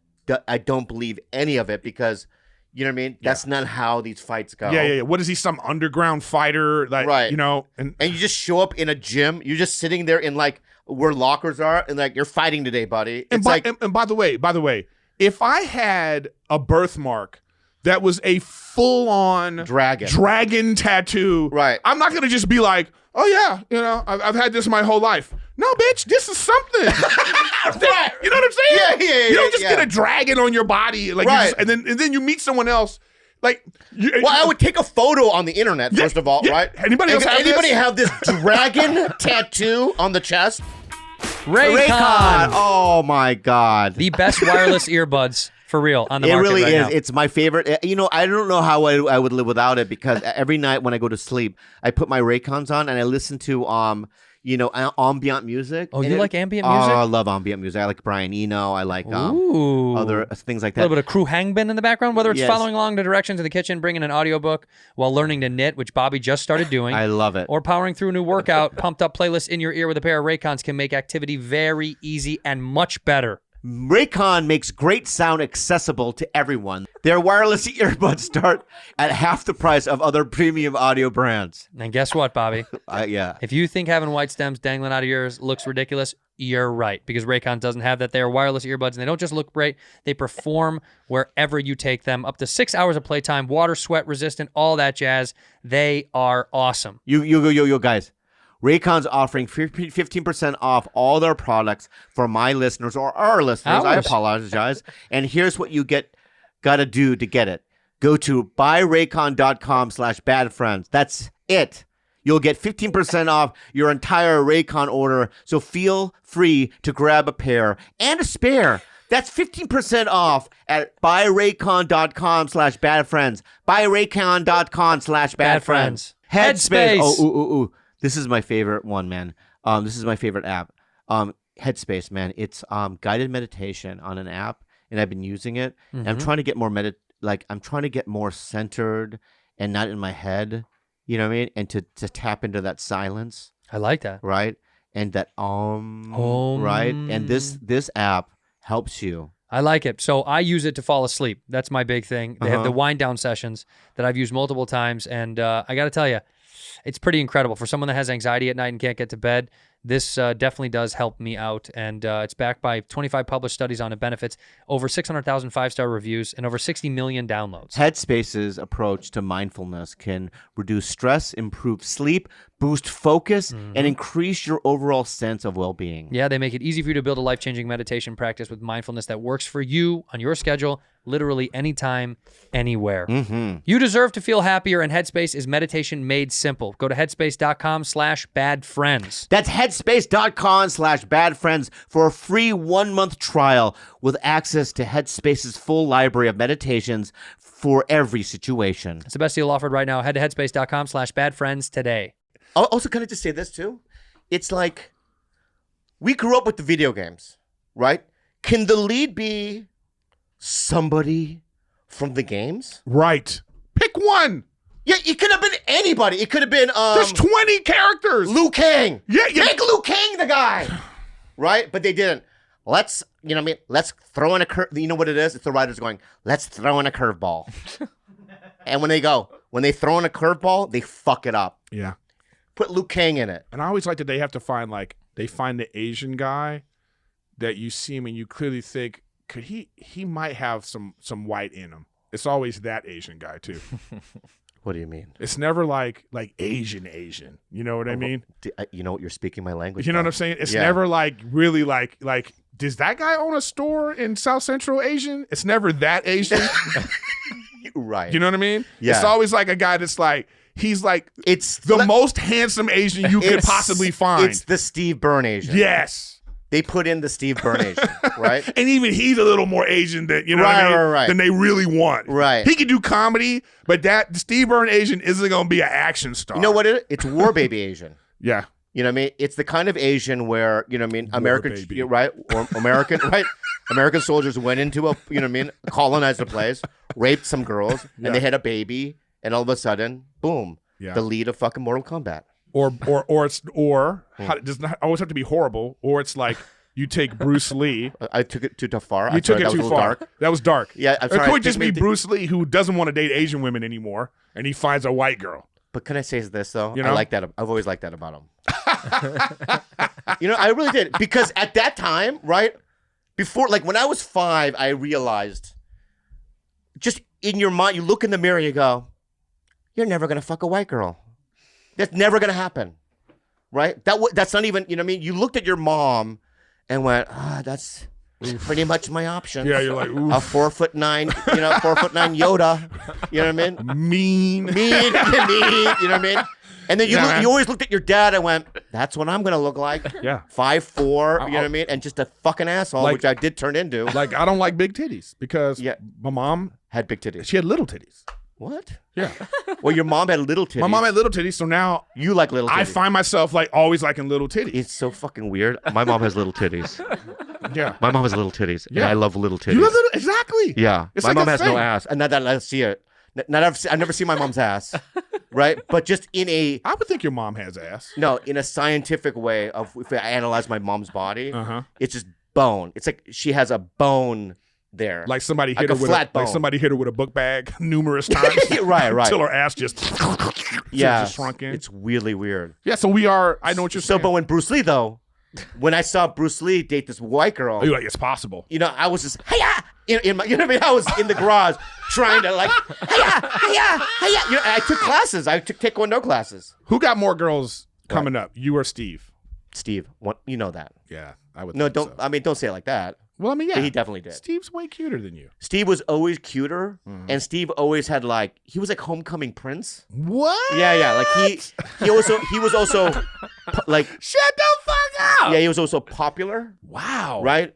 I don't believe any of it because, you know what I mean? That's not how these fights go. Yeah. What is he, some underground fighter? Like, Right. You know, And you just show up in a gym. You're just sitting there in like where lockers are, and like you're fighting today, buddy. It's and by the way, if I had a birthmark that was a full-on dragon tattoo, Right. I'm not gonna just be like, oh yeah, you know, I've had this my whole life. No, bitch, this is something. Right. You know what I'm saying? Yeah. You don't just get a dragon on your body, like, Right. and then you meet someone else, like. Well, I would take a photo on the internet first of all, right? Anybody else have this dragon tattoo on the chest? Raycon. Oh my God. The best wireless earbuds for real on the It market really right is. now. It's my favorite. You know, I don't know how I would live without it because every night when I go to sleep, I put my Raycons on and I listen to ambient music. Oh, And you like ambient music? Oh, I love ambient music. I like Brian Eno. I like Ooh. other things like A little that. bit of crew hangbin in the background, whether it's Yes. following along the directions in the kitchen, bringing an audiobook while learning to knit, which Bobby just started doing. I love it. Or powering through a new workout, pumped up playlist in your ear with a pair of Raycons can make activity very easy and much better. Raycon makes great sound accessible to everyone. Their wireless earbuds start at half the price of other premium audio brands. And guess what, Bobby? Yeah. If you think having white stems dangling out of yours looks ridiculous, you're right, because Raycon doesn't have that. They are wireless earbuds, and they don't just look great. They perform wherever you take them. Up to 6 hours of playtime, water, sweat resistant, all that jazz. They are awesome. You guys. Raycon's offering 15% off all their products for my listeners or our listeners. I Ours. apologize. And here's what you gotta do to get it. Go to buyraycon.com/badfriends. That's it. You'll get 15% off your entire Raycon order. So feel free to grab a pair and a spare. That's 15% off at buyraycon.com/badfriends. Buyraycon.com/badfriends. Headspace. Oh, ooh. This is my favorite one, man. This is my favorite app. Headspace, man. It's guided meditation on an app, and I've been using it. And I'm trying to get more I'm trying to get more centered and not in my head. You know what I mean? And to tap into that silence, I like that. right? And that right? And this app helps you. I like it. So I use it to fall asleep. That's my big thing. They have the wind down sessions that I've used multiple times. And I got to tell you, it's pretty incredible. For someone that has anxiety at night and can't get to bed, this definitely does help me out. And it's backed by 25 published studies on it benefits, over 600,000 5-star reviews, and over 60 million downloads. Headspace's approach to mindfulness can reduce stress, improve sleep, boost focus, and increase your overall sense of well-being. Yeah, they make it easy for you to build a life-changing meditation practice with mindfulness that works for you on your schedule, literally anytime, anywhere. You deserve to feel happier, and Headspace is meditation made simple. Go to headspace.com/badfriends. That's headspace.com/badfriends for a free 1-month trial with access to Headspace's full library of meditations for every situation. It's the best deal offered right now. Head to headspace.com/badfriends today. Also, can I just say this too? It's like we grew up with the video games, right? Can the lead be somebody from the games? Right. Pick one. Yeah, it could have been anybody. It could have been There's 20 characters. Liu Kang. Yeah. Make Liu Kang the guy. Right? But they didn't. Let's throw in a curve. You know what it is? It's the writers going, let's throw in a curveball. And when they throw in a curveball, they fuck it up. Yeah. Put Liu Kang in it. And I always like that they have to find they find the Asian guy that you see him and you clearly think, could he might have some white in him. It's always that Asian guy too. What do you mean? It's never like Asian. You know what I mean? You know what? You're speaking my language. You know what I'm saying? It's Yeah. never really like does that guy own a store in South Central Asian? It's never that Asian. Right. You know what I mean? Yeah. It's always like a guy that's like, he's like It's the most handsome Asian you could possibly find. It's the Steve Byrne Asian. Yes. They put in the Steve Byrne Asian, right? And even he's a little more Asian than what Right, I mean? right. Than they really want. Right. He can do comedy, but that Steve Byrne Asian isn't gonna be an action star. You know what it is? It's war baby Asian. Yeah. You know what I mean? It's the kind of Asian where, you know what I mean, American, baby. right? Or American, right? American soldiers went into a, you know what I mean, colonized a place, raped some girls, Yeah. and they had a baby, and all of a sudden, boom. Yeah. the lead of fucking Mortal Kombat. Or it does not always have to be horrible. Or it's like you take Bruce Lee. I took it too far. You took it that was too a little far. Dark. That was dark. Yeah, I'm It sorry, I could just think be maybe- Bruce Lee who doesn't want to date Asian women anymore, and he finds a white girl. But can I say this though? You know? I like that. I've always liked that about him. I really did, because at that time, right before, like when I was 5, I realized, just in your mind, you look in the mirror, you go, "You're never gonna fuck a white girl. That's never gonna happen." Right? That's not even. You know what I mean? You looked at your mom and went, "That's pretty much my option." Yeah, you're like, oof. A 4'9", 4'9" Yoda. You know what I mean? Mean. mean, you know what I mean? And then you Yeah, man. you always looked at your dad and went, "That's what I'm gonna look like." Yeah. 5'4", you know what I mean? And just a fucking asshole, Like- which I did turn into. Like, I don't like big titties because Yeah. my mom, Had big titties. she had little titties. What? Yeah. Well, your mom had little titties. My mom had little titties, so now You like little titties. I find myself like always liking little titties. It's so fucking weird. My mom has little titties. Yeah. My mom has little titties. Yeah. And I love little titties. You love little, exactly. Yeah. It's My like mom a has thing. no ass. And not that I see it. I've never seen my mom's ass. Right? But just in a I would think your mom has ass. in a scientific way of, if I analyze my mom's body, Uh-huh. it's just bone. It's like she has a bone there. Like somebody Like hit a her with flat like bone. somebody hit her with a book bag numerous times. right. Until her ass just Yeah. just shrunk in. It's really weird. Yeah, so we are. I know what you're So, saying. but when Bruce Lee, though, when I saw Bruce Lee date this white girl, You're like, it's possible. I was just, hiya! In my, you know what I mean? I was in the garage trying to like, hiya, hiya, hiya. I took classes. I took Taekwondo classes. Who got more girls coming up? You or Steve? Steve, you know that. Yeah, I would. No, think don't. so. I mean, don't say it like that. Well, I mean, yeah, He definitely did. Steve's way cuter than you. Steve was always cuter, and Steve always had he was like homecoming prince. What? Yeah. Like he was also like, Shut the fuck up. yeah, he was also popular, Wow. right?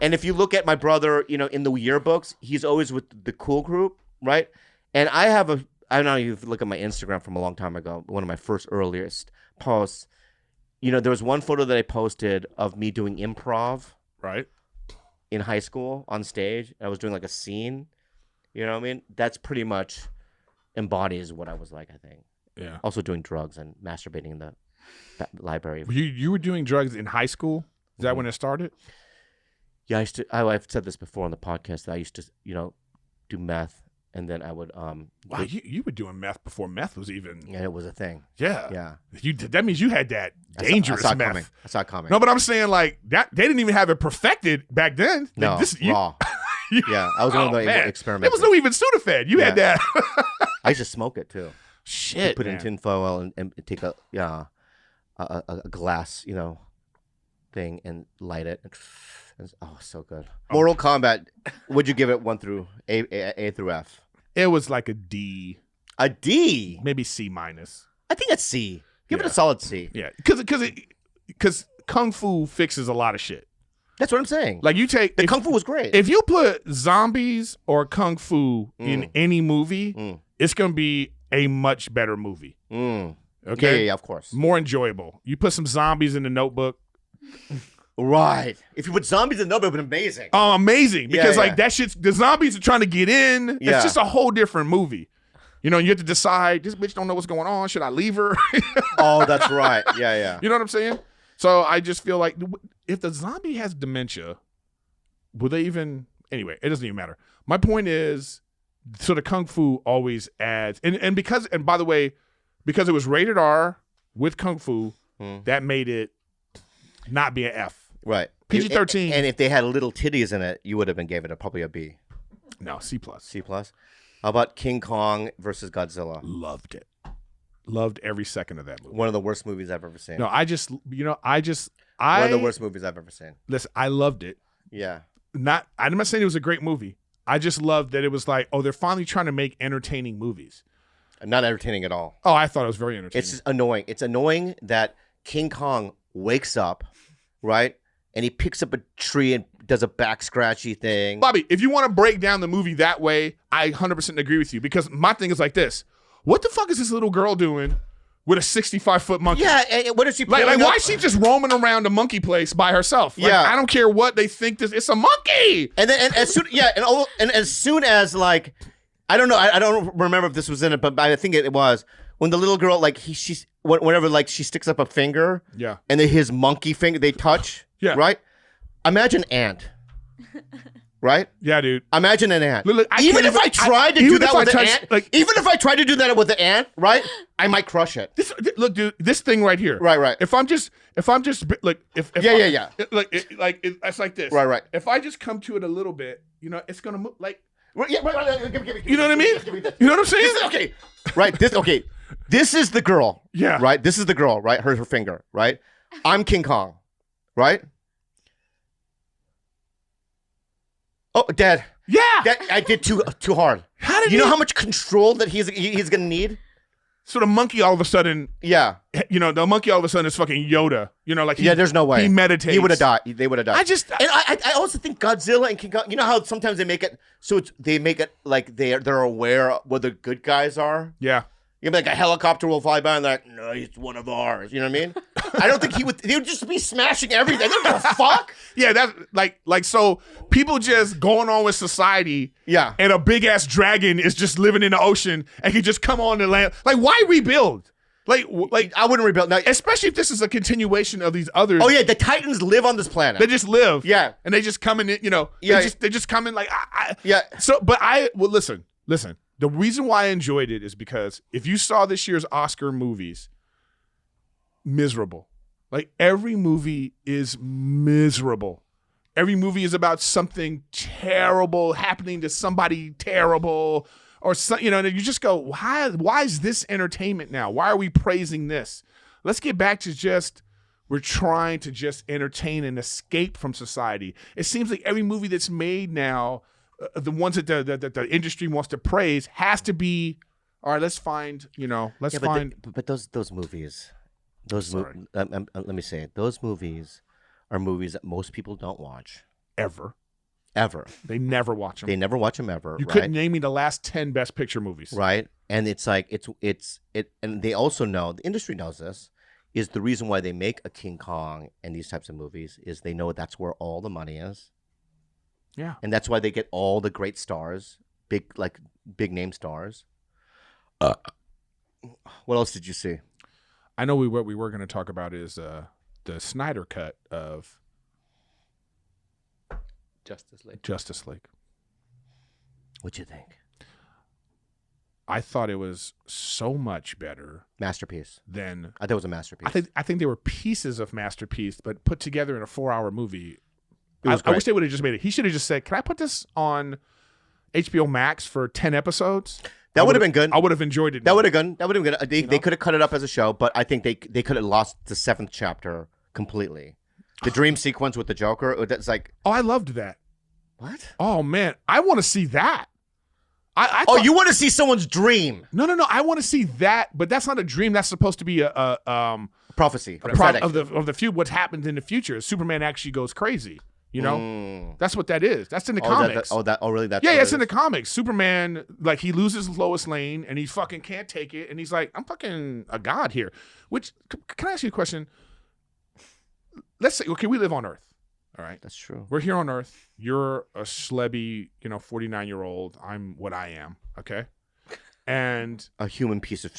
And if you look at my brother, in the yearbooks, he's always with the cool group, right? And I don't know if you look at my Instagram from a long time ago, one of my first earliest posts. There was one photo that I posted of me doing improv Right. in high school on stage. I was doing like a scene. You know what I mean? That's pretty much embodies what I was like, I think. Yeah. Also doing drugs and masturbating in the library. You were doing drugs in high school. Is that when it started? Yeah, I've said this before on the podcast that I used to, do meth, and then I would Wow, you were doing meth before meth was even. yeah, it was a thing. Yeah. Yeah. That means you had that dangerous I saw it meth. coming. I saw it coming. No, but I'm saying like that they didn't even have it perfected back then. No, Like, raw. Yeah, I was one of the man. experimenters. There was no even Sudafed. You had that. I used to smoke it too. Shit, Put it in man. tinfoil and take a glass, thing and light it. Oh, so good. Mortal Kombat. Would you give it 1 through A through F? It was like a D, A D. maybe C minus. I think it's C. Give it Yeah. a solid C. Yeah, because Kung Fu fixes a lot of shit. That's what I'm saying. Like you take the Kung Fu was great. If you put zombies or Kung Fu in any movie, it's gonna be a much better movie. Okay, yeah, of course. more enjoyable. You put some zombies in the Notebook. Right. If you put zombies in the Notebook, it would be amazing. Oh, amazing! Yeah, Because yeah. like that shit's the zombies are trying to get in. Yeah. It's just a whole different movie. You have to decide. This bitch don't know what's going on. Should I leave her? Oh, that's right. Yeah, yeah. You know what I'm saying? So I just feel like if the zombie has dementia, will they even? Anyway, it doesn't even matter. My point is, so the Kung Fu always adds, and by the way, because it was rated R with Kung Fu, that made it not be an F. Right. PG-13. And if they had little titties in it, you would have gave it probably a B. No, C+. C+. How about King Kong versus Godzilla? Loved it. Loved every second of that movie. One of the worst movies I've ever seen. No, one of the worst movies I've ever seen. Listen, I loved it. Yeah. I'm not saying it was a great movie. I just loved that it was like, oh, they're finally trying to make entertaining movies. Not entertaining at all. Oh, I thought it was very entertaining. It's just annoying. It's annoying that King Kong wakes up, right? And he picks up a tree and does a back scratchy thing. Bobby, if you want to break down the movie that way, I 100% agree with you because my thing is like this. What the fuck is this little girl doing with a 65-foot monkey? Yeah, and what is she Like pulling why up? is she just roaming around the monkey place by herself? Like, Yeah. I don't care what they think it's a monkey. And then as soon as like I don't know, I don't remember if this was in it, but I think it was when the little girl like whenever like she sticks up a finger, Yeah. and then his monkey finger they touch, Yeah. right? Imagine ant, right? Yeah, dude. Imagine an ant. Look, I even can't if I even- tried to even do that if I with an touch- ant, like- even if I tried to do that with the ant, right? I might crush it. Look, dude, this thing right here. Right. If I'm just like if Yeah, I- yeah. It's like this. Right. If I just come to it a little bit, it's gonna move like. Right. Give me, You know what I mean? give me this. You know what I'm saying? This is- okay. Right. This is the girl. Yeah. Right. This is the girl. Right. Her finger. Right. I'm King Kong. Right. Oh, Dad. Yeah. Dad, I did too hard. How did You know how much control that he's gonna need? So the monkey all of a sudden, Yeah. the monkey all of a sudden is fucking Yoda. Yeah. There's no way He meditates. He would have died. They would have died. I And I also think Godzilla and King Kong. You know how sometimes they make it so they make it like they're aware what the good guys are. Yeah. You'd be like a helicopter will fly by and they're like, no, he's one of ours. You know what I mean? I don't think he would. They would just be smashing everything. They don't give a fuck. Yeah, that's like so people just going on with society. Yeah. And a big ass dragon is just living in the ocean and can just come on the land. Like, why rebuild? Like I wouldn't rebuild. No, especially if this is a continuation of these others. oh yeah, the Titans live on this planet. They just live. Yeah. And they just come in, Yeah. they just come in like Yeah. So but listen. The reason why I enjoyed it is because if you saw this year's Oscar movies, miserable. Like every movie is miserable. Every movie is about something terrible happening to somebody terrible or and you just go, why is this entertainment now? Why are we praising this? Let's get back to we're trying to just entertain and escape from society. It seems like every movie that's made now, the ones that the industry wants to praise has to be, all right, let's find. But those movies, let me say it. Those movies are movies that most people don't watch Ever. They never watch them. They never watch them ever. You right? couldn't name me the last 10 Best Picture movies. Right. And it's like and they also know, the industry knows this, is the reason why they make a King Kong and these types of movies is they know that's where all the money is. Yeah. And that's why they get all the great stars, big name stars. What else did you see? I know what we were going to talk about is the Snyder cut of Justice League. What'd you think? I thought it was so much better Masterpiece. than I thought it was a masterpiece. I think they were pieces of masterpiece, but put together in a 4-hour movie. It was I wish great. they would have just made it. He should have just said, "Can I put this on HBO Max for 10 episodes?" That would have been good. I would have enjoyed it. That more. would have been good. They could have cut it up as a show, but I think they could have lost the 7th chapter completely. The dream sequence with the Joker. That's like, Oh, I loved that. what? Oh man, I want to see that. I Oh, thought- you want to see someone's dream? No. I want to see that, but that's not a dream. That's supposed to be a Prophecy. product of the few what's happened in the future. Superman actually goes crazy. That's what that is. That's in the comics. Really? That's Yeah, what it's it in the is? comics. Superman, like, he loses Lois Lane and he fucking can't take it. And he's like, I'm fucking a god here. Which, can I ask you a question? Let's say, okay, we live on Earth. All right. That's true. We're here on Earth. You're a schlebby, 49-year-old. I'm what I am. Okay. And A human piece of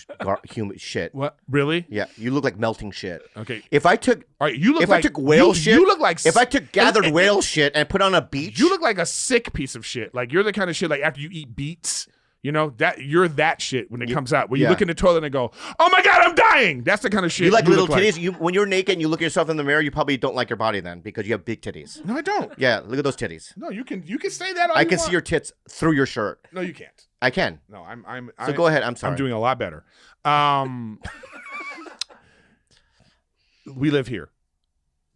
human shit. what? Really? Yeah, you look like melting shit. Okay. If I took All right. You look if like I took whale you, shit, You look like if I took gathered and- whale shit and put on a beach, You look like a sick piece of shit. Like, you're the kind of shit, like, after you eat beets, that you're that shit when it comes out. Where you yeah. look in the toilet and go, oh my God, I'm dying. That's the kind of shit you like little look titties. You when you're naked and you look at yourself in the mirror, you probably don't like your body then because you have big titties. No, I don't. Yeah, look at those titties. No, you can say that all I you can want. see your tits through your shirt. No, you can't. I can. No, So go ahead. I'm sorry. I'm doing a lot better. We live here.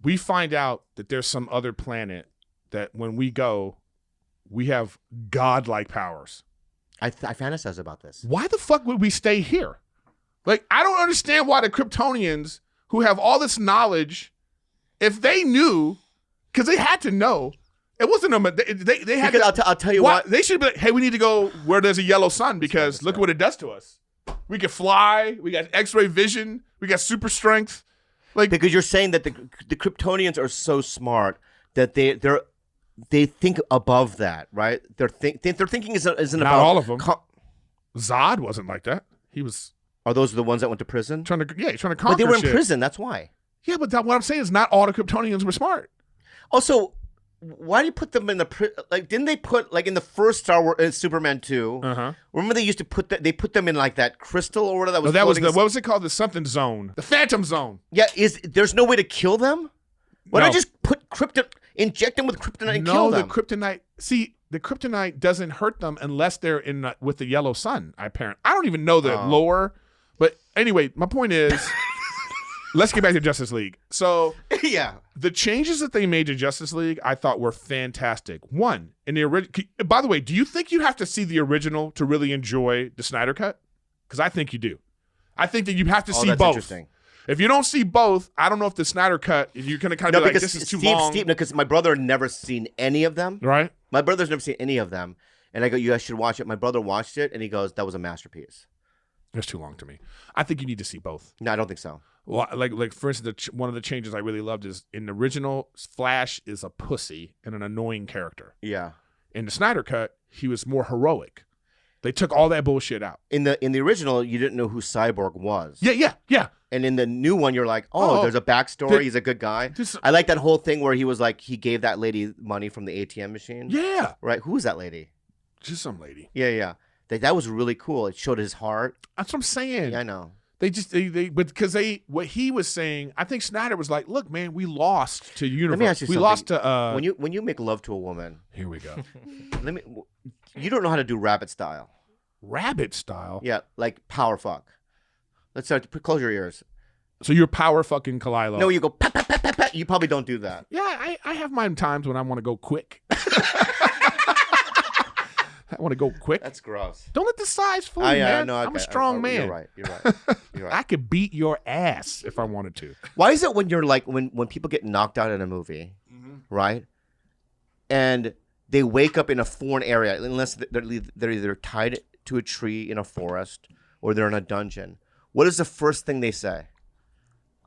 We find out that there's some other planet that when we go, we have godlike powers. I fantasize about this. Why the fuck would we stay here? Like, I don't understand why the Kryptonians who have all this knowledge, if they knew, because they had to know, it wasn't they had Because to, I'll tell you what. they should be like, hey, we need to go where there's a yellow sun because look what it does to us. We can fly. We got X-ray vision. We got super strength. Like, Because you're saying that the Kryptonians are so smart that they think above that, right? Their thinking isn't not about all of them. co- Zod wasn't like that. He was Are those the ones that went to prison? He's trying to conquer But they were in shit. prison. That's why. Yeah, but what I'm saying is not all the Kryptonians were smart. Also, why do you put them in the like? Didn't they put like in the first Star Wars Superman 2? Remember they used to they put them in like that crystal or whatever that was. No, that was floating what was it called? The something zone, the Phantom Zone. Yeah, there's no way to kill them? Why No. don't I just inject them with kryptonite and kill them? The kryptonite. See, the kryptonite doesn't hurt them unless they're in with the yellow sun. Apparently, I don't even know the lore. But anyway, my point is, let's get back to Justice League. So yeah, the changes that they made to Justice League, I thought were fantastic. One, in the original. By the way, do you think you have to see the original to really enjoy the Snyder Cut? Because I think you do. I think that you have to see that's both. Interesting. If you don't see both, I don't know if the Snyder Cut, you're going to kind of be like, this is too long. Because my brother had never seen any of them. Right? My brother's never seen any of them. And I go, you guys should watch it. My brother watched it, and he goes, that was a masterpiece. That's too long to me. I think you need to see both. No, I don't think so. Well, like for instance, one of the changes I really loved is in the original, Flash is a pussy and an annoying character. Yeah. In the Snyder Cut, he was more heroic. They took all that bullshit out. In the original, you didn't know who Cyborg was. Yeah. And in the new one, you're like, there's a backstory. He's a good guy. I like that whole thing where he was like, he gave that lady money from the ATM machine. Yeah. Right? Who was that lady? Just some lady. Yeah. That was really cool. It showed his heart. That's what I'm saying. Yeah, I know. What he was saying, I think Snyder was like, look, man, we lost to universe. Let me ask you we something. lost to when you make love to a woman. Here we go. You don't know how to do rabbit style. Rabbit style? Yeah, like power fuck. Let's start. Close your ears. So you're power fucking Kalila. No, you go pat, pat, pat, pat, pat. You probably don't do that. Yeah, I have my times when I want to go quick. I want to go quick. That's gross. Don't let the size fool you, man. No, I'm a strong man. You're right. You're right. I could beat your ass if I wanted to. Why is it when you're like when people get knocked out in a movie, right? And they wake up in a foreign area, unless they're either tied to a tree in a forest or they're in a dungeon. What is the first thing they say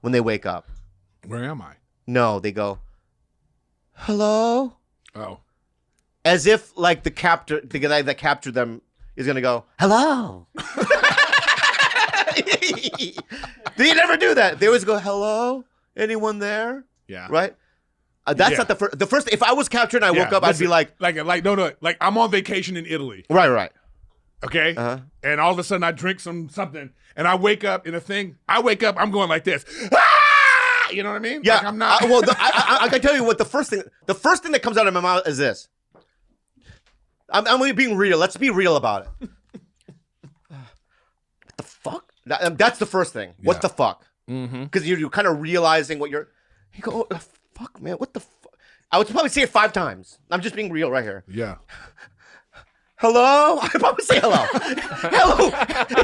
when they wake up? Where am I? No, they go, hello? Oh. As if like the guy that captured them is gonna go, hello. They never do that. They always go, hello? Anyone there? Yeah. Right? That's not the first. The first, if I was captured and I woke up, I'd be like, like I'm on vacation in Italy. right. Okay. And all of a sudden I drink something and I wake up in a thing. I'm going like this. Ah! You know what I mean? Yeah. Like I'm not. I can tell you what the first thing that comes out of my mouth is this. I'm being real. Let's be real about it. What the fuck? That's the first thing. Yeah. What the fuck? Mm-hmm. Because you're kind of realizing what you're. You go, oh, fuck, man. What the fuck? I would probably say it 5 times. I'm just being real right here. Yeah. Hello? I probably say hello. Hello.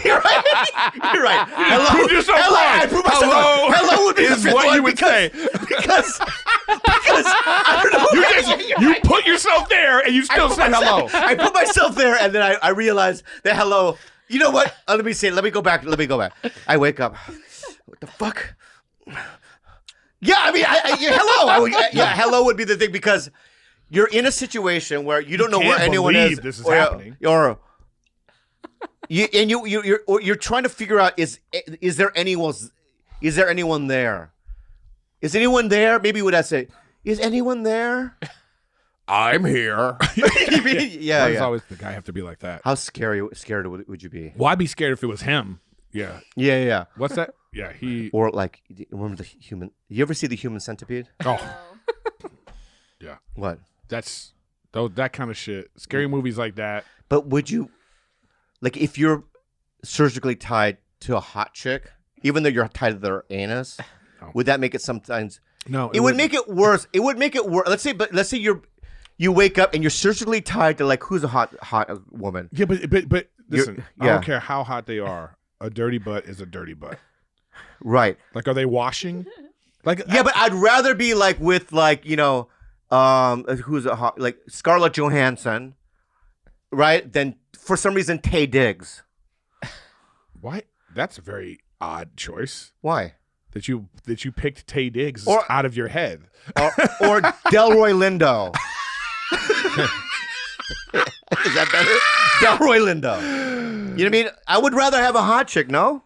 You're right. Hello. Prove yourself hello. right. I prove myself right. Hello would be is the what one you would say. Because I don't know. You put yourself there and you still say hello. I put myself there and then I realize that hello. You know what? Let me go back. I wake up. What the fuck? Yeah, I mean, hello. Hello would be the thing because you're in a situation where you don't know where anyone is. This is happening. You're trying to figure out is there anyone there? Is anyone there? Maybe would I say, is anyone there? I'm here. Yeah. Why does always the guy have to be like that? How scared would you be? Well, I'd be scared if it was him. Yeah. Yeah. What's that? Yeah, he. Or like, remember the human? You ever see the Human Centipede? Oh. Yeah. What? That's that kind of shit. Scary movies like that. But would you, like, if you're surgically tied to a hot chick, even though you're tied to their anus, would that make it sometimes? No, it would make it worse. It would make it worse. Let's say you wake up and you're surgically tied to like who's a hot woman. Yeah, but listen, I don't care how hot they are. A dirty butt is a dirty butt. Right. Like, are they washing? Like, yeah, but I'd rather be like with like who's a hot like Scarlett Johansson, right? Than for some reason Taye Diggs. Why? That's a very odd choice. Why? That you picked Taye Diggs Or- out of your head. Or Delroy Lindo. Is that better? Delroy Lindo. You know what I mean? I would rather have a hot chick, no?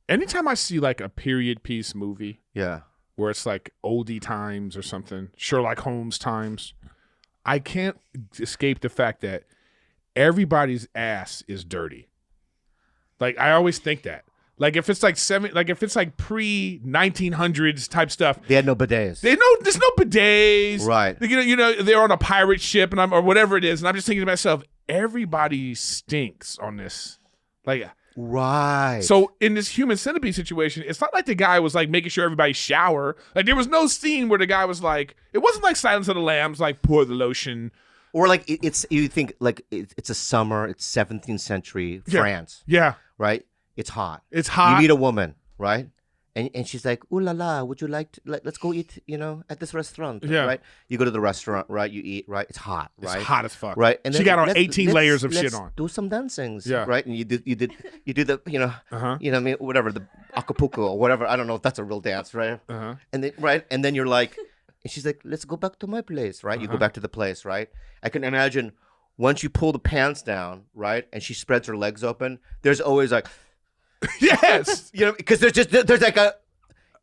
anytime I see like a period piece movie Yeah. where it's like oldie times or something, Sherlock Holmes times, I can't escape the fact that everybody's ass is dirty. Like I always think that. Like if it's like pre 1900s type stuff, They had no bidets. there's no bidets, Right. You know, they're on a pirate ship or whatever it is, and I'm just thinking to myself, everybody stinks on this. Like, Right. so in this human centipede situation, it's not like the guy was like making sure everybody shower. Like there was no scene where the guy was like, it wasn't like Silence of the Lambs, like pour the lotion. Or like it's you think like it's a summer, it's 17th century France, Yeah, right? It's hot. it's hot. You meet a woman, right? And she's like, "Ooh la la, would you like to let's go eat, at this restaurant?" Yeah. Right? You go to the restaurant, right? You eat, right? It's hot, It's right? hot as fuck. Right? And she then got on let's- 18 let's- layers of shit let's on. Do some dancings, Yeah. right? And you do the Uh-huh. I mean whatever, the Acapulco or whatever. I don't know if that's a real dance, right? Uh-huh. And then you're like, and she's like, "Let's go back to my place," right? You go back to the place, right? I can imagine once you pull the pants down, right, and she spreads her legs open. There's always like, Yes. because there's like a.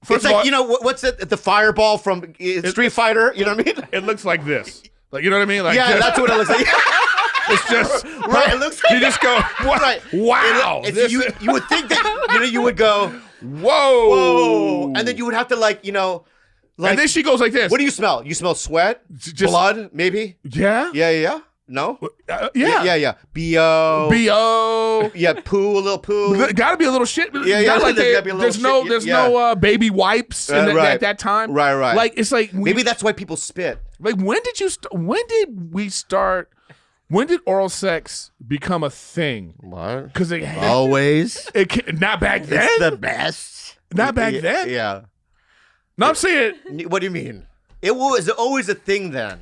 First it's of like all- what's it? The fireball from Street Fighter. You know what I mean? It looks like this. Like, you know what I mean? Like, Yeah, just- that's what it looks like. it's just Right, it looks like you just go, what? Right. Wow. It's- this you is- would think that you would go, whoa. whoa, and then you would have to like and then she goes like this. what do you smell? You smell sweat, Just- blood, maybe. Yeah? Yeah. No. Yeah. Yeah. Bo. B.O. Yeah, poo, a little poo. Gotta be a little shit. Yeah, Not like there's gotta be a little there's shit, no baby wipes Right. at that time. Right. Like, it's like, Maybe that's why people spit. like, when did oral sex become a thing? What? Because Always. not back then. It's the best. Not back then. Yeah. No, I'm saying, What do you mean? It was always a thing then.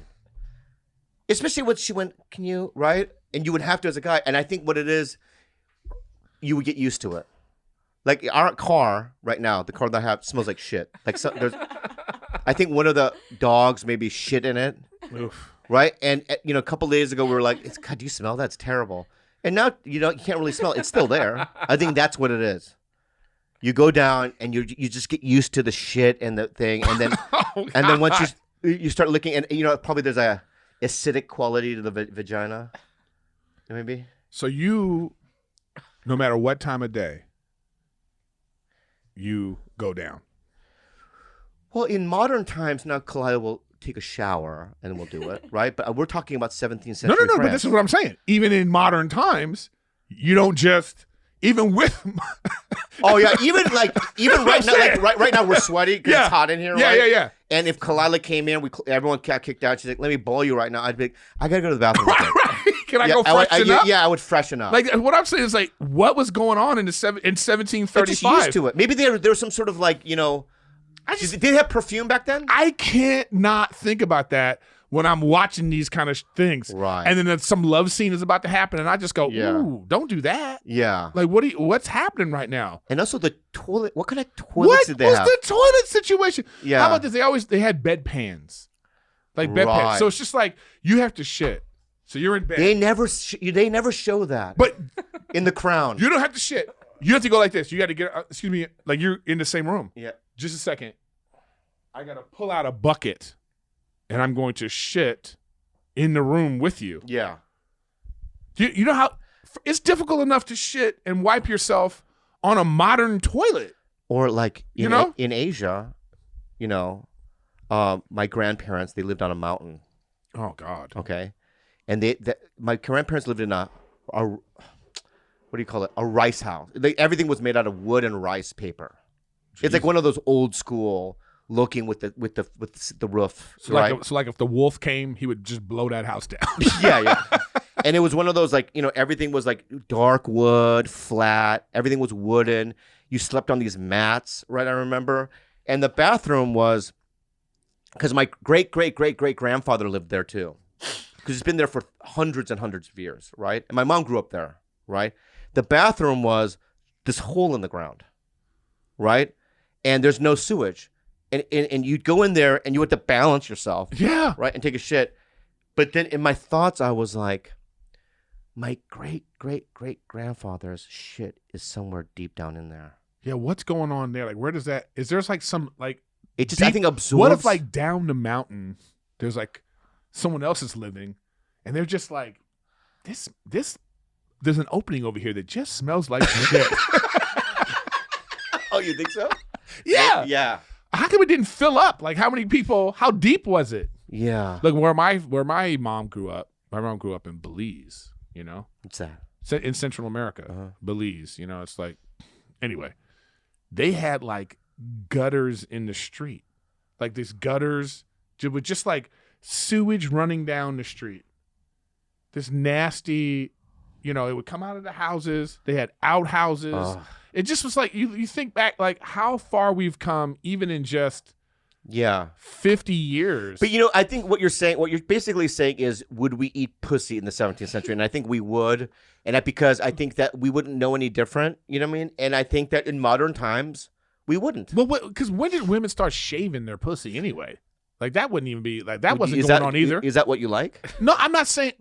Especially when she went, can you, right? And you would have to as a guy. And I think what it is, you would get used to it. Like our car right now, the car that I have smells like shit. Like I think one of the dogs maybe shit in it, oof. right? And a couple days ago we were like, God, do you smell that? It's terrible. And now you can't really smell it. It's still there. I think that's what it is. You go down and you just get used to the shit and the thing, and then and then once you start looking, and probably there's a acidic quality to the vagina, maybe. So you, no matter what time of day, you go down. Well, in modern times now, Kalila will take a shower and we'll do it, right? But we're talking about 17th century. No. But France. this is what I'm saying. Even in modern times, you don't just with. Oh yeah, even right now, right now we're sweaty because it's hot in here. Yeah, right? yeah. And if Kalila came in, everyone got kicked out. She's like, "Let me bowl you right now." I'd be like, "I gotta go to the bathroom." Can I go freshen up? Yeah, I would freshen up. Like what I'm saying is like, what was going on in 1735? They're just used to it. Maybe there was some sort of like did they have perfume back then? I can't not think about that when I'm watching these kind of things. Right. And then some love scene is about to happen, and I just go, Yeah. ooh, don't do that. Yeah. Like, what's happening right now? And also the toilet. What kind of toilets did they have? What was the toilet situation? Yeah. How about this? They had bedpans. Like bedpans. Right. So it's just like, you have to shit. So you're in bed. They never show that. But in The Crown. you don't have to shit. You have to go like this. You got to get, excuse me, like you're in the same room. Yeah. Just a second. I got to pull out a bucket, and I'm going to shit in the room with you. Yeah. You know how it's difficult enough to shit and wipe yourself on a modern toilet. Or like You know? in Asia, my grandparents, they lived on a mountain. Oh God. Okay. And my grandparents lived in a what do you call it? A rice house. Everything was made out of wood and rice paper. It's like one of those old school looking with the roof. So right? like if the wolf came, he would just blow that house down. Yeah. And it was one of those everything was like dark wood, flat. Everything was wooden. You slept on these mats, right? I remember. And the bathroom was because my great grandfather lived there too, because he's been there for hundreds and hundreds of years, right? And my mom grew up there, right? The bathroom was this hole in the ground, right? And there's no sewage. And you'd go in there and you had to balance yourself. Yeah. Right. And take a shit. But then in my thoughts, I was like, my great grandfather's shit is somewhere deep down in there. Yeah, what's going on there? Like, where does that? Is there's like some like? It just I think absorbs. What if like down the mountain, there's like someone else is living, and they're just like, this. There's an opening over here that just smells like shit. Oh, you think so? Yeah. Yeah. How come it didn't fill up? Like, how many people? How deep was it? Yeah. Like where my mom grew up. My mom grew up in Belize. You know, What's that? in Central America, Belize. You know, it's like anyway. They had like gutters in the street, like these gutters with just like sewage running down the street. This nasty, you know, it would come out of the houses. They had outhouses. It just was like you think back, like how far we've come, even in just 50 years. But you know, I think what you're basically saying is, would we eat pussy in the 17th century? And I think we would, and that because I think that we wouldn't know any different. You know what I mean? And I think that in modern times we wouldn't. Well, because when did women start shaving their pussy anyway? Like that wouldn't even be like that wasn't going on either. Is that what you like? No, I'm not saying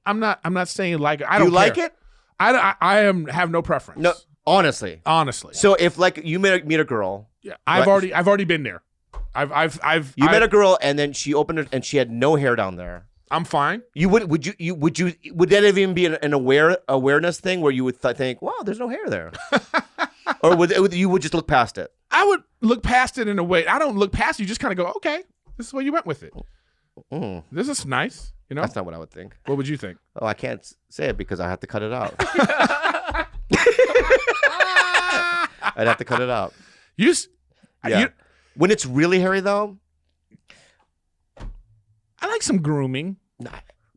like it. I Do don't you like care. it? I have no preference. No, honestly. So if like you meet a girl, I've already been there. You met a girl and then she opened it and she had no hair down there. I'm fine. Would that even be an awareness thing where you would think, wow, there's no hair there, or you would just look past it? I would look past it in a way. I don't look past it. You just kind of go, okay, this is where you went with it. This is nice. You know, that's not what I would think. What would you think? Oh, I can't say it because I have to cut it out. I'd have to cut it out. When it's really hairy, though, I like some grooming.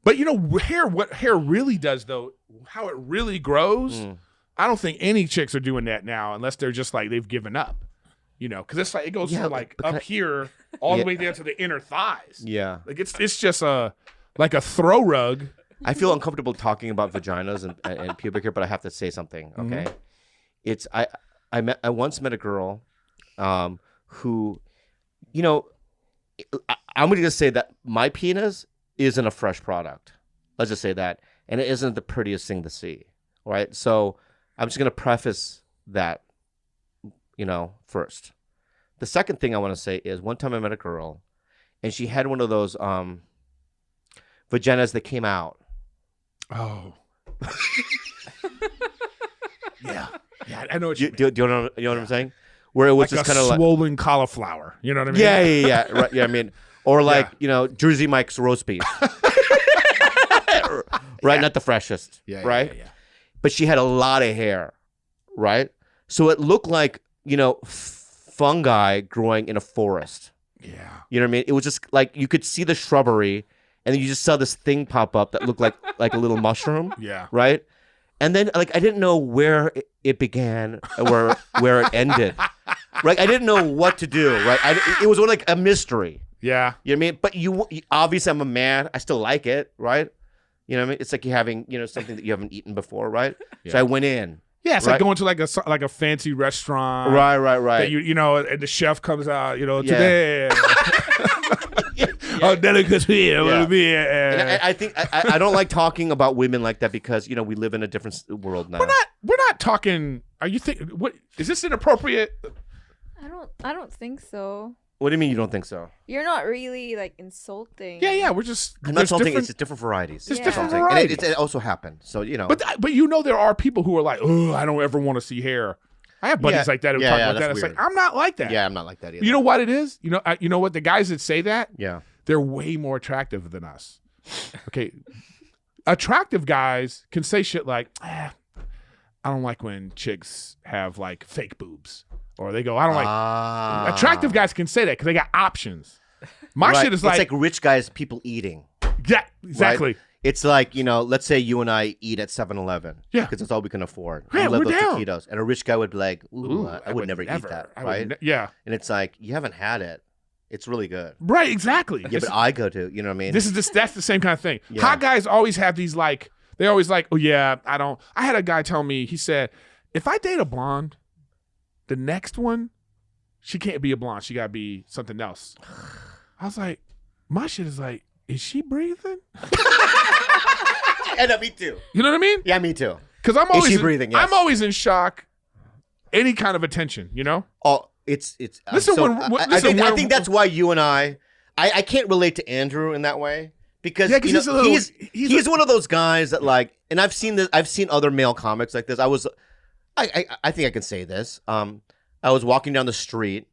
But you know, what hair really does, though, how it really grows, I don't think any chicks are doing that now unless they're just like they've given up. You know, because it's like it goes from like up here all the way down to the inner thighs. Yeah, like it's just like a throw rug. I feel uncomfortable talking about vaginas and pubic hair, but I have to say something. Okay, it's I once met a girl, who, you know, I'm going to say that my penis isn't a fresh product. Let's just say that, and it isn't the prettiest thing to see. All right, so I'm just going to preface that, you know, first. The second thing I want to say is one time I met a girl, and she had one of those vaginas that came out. Oh. Yeah, I know what you do. You know what I'm saying? Where it was like just kind of like swollen cauliflower. You know what I mean? Yeah. Right. Yeah, I mean, or like you know, Jersey Mike's roast beef. Right, not the freshest. Yeah. Right. Yeah. But she had a lot of hair. Right. So it looked like, you know, fungi growing in a forest. Yeah. You know what I mean? It was just like you could see the shrubbery, and then you just saw this thing pop up that looked like a little mushroom. Yeah. Right. And then, like, I didn't know where it began or where it ended. Right? I didn't know what to do. Right? It was like a mystery. Yeah. You know what I mean? But you obviously, I'm a man. I still like it. Right? You know what I mean? It's like you having, you know, something that you haven't eaten before. Right? Yeah. So I went in. Yeah, it's right? like going to like a fancy restaurant. Right. That you know, and the chef comes out, you know, today. Oh, delicacy. Yeah. And I think I don't like talking about women like that because, you know, we live in a different world now. We're not talking. Are you think? What is this inappropriate? I don't think so. What do you mean you don't think so? You're not really like insulting. Yeah. We're just. I'm not insulting. It's just different varieties. There's Yeah. different And varieties. it also happened. So, you know. But you know, there are people who are like, oh, I don't ever want to see hair. I have buddies like that who talk about that. It's weird. like I'm not like that. Yeah, I'm not like that either. You know what it is? You know what the guys that say that? Yeah. They're way more attractive than us. Okay. Attractive guys can say shit like, I don't like when chicks have like fake boobs. Or they go, I don't like. Attractive guys can say that because they got options. My shit is it's like rich guys, people eating. Yeah, exactly. Right? It's like, you know, let's say you and I eat at 7-Eleven. Yeah. Because that's all we can afford. Yeah, we love we're those down. taquitos. And a rich guy would be like, ooh, I would never eat never. that. I would Right? yeah. And it's like, you haven't had it. It's really good. Right, exactly. Yeah, but I go to, you know what I mean? That's the same kind of thing. Yeah. Hot guys always have these like, they're always like, oh yeah, I had a guy tell me, he said, if I date a blonde, the next one, she can't be a blonde. She got to be something else. I was like, my shit is like, is she breathing? Yeah, no, me too. You know what I mean? Yeah, me too. Because I'm Is always she breathing? Yes. I'm always in shock any kind of attention, you know? Oh, it's. Listen, I think that's why you and I can't relate to Andrew in that way because he's one of those guys that like, and I've seen this. I've seen other male comics like this. I think I can say this. I was walking down the street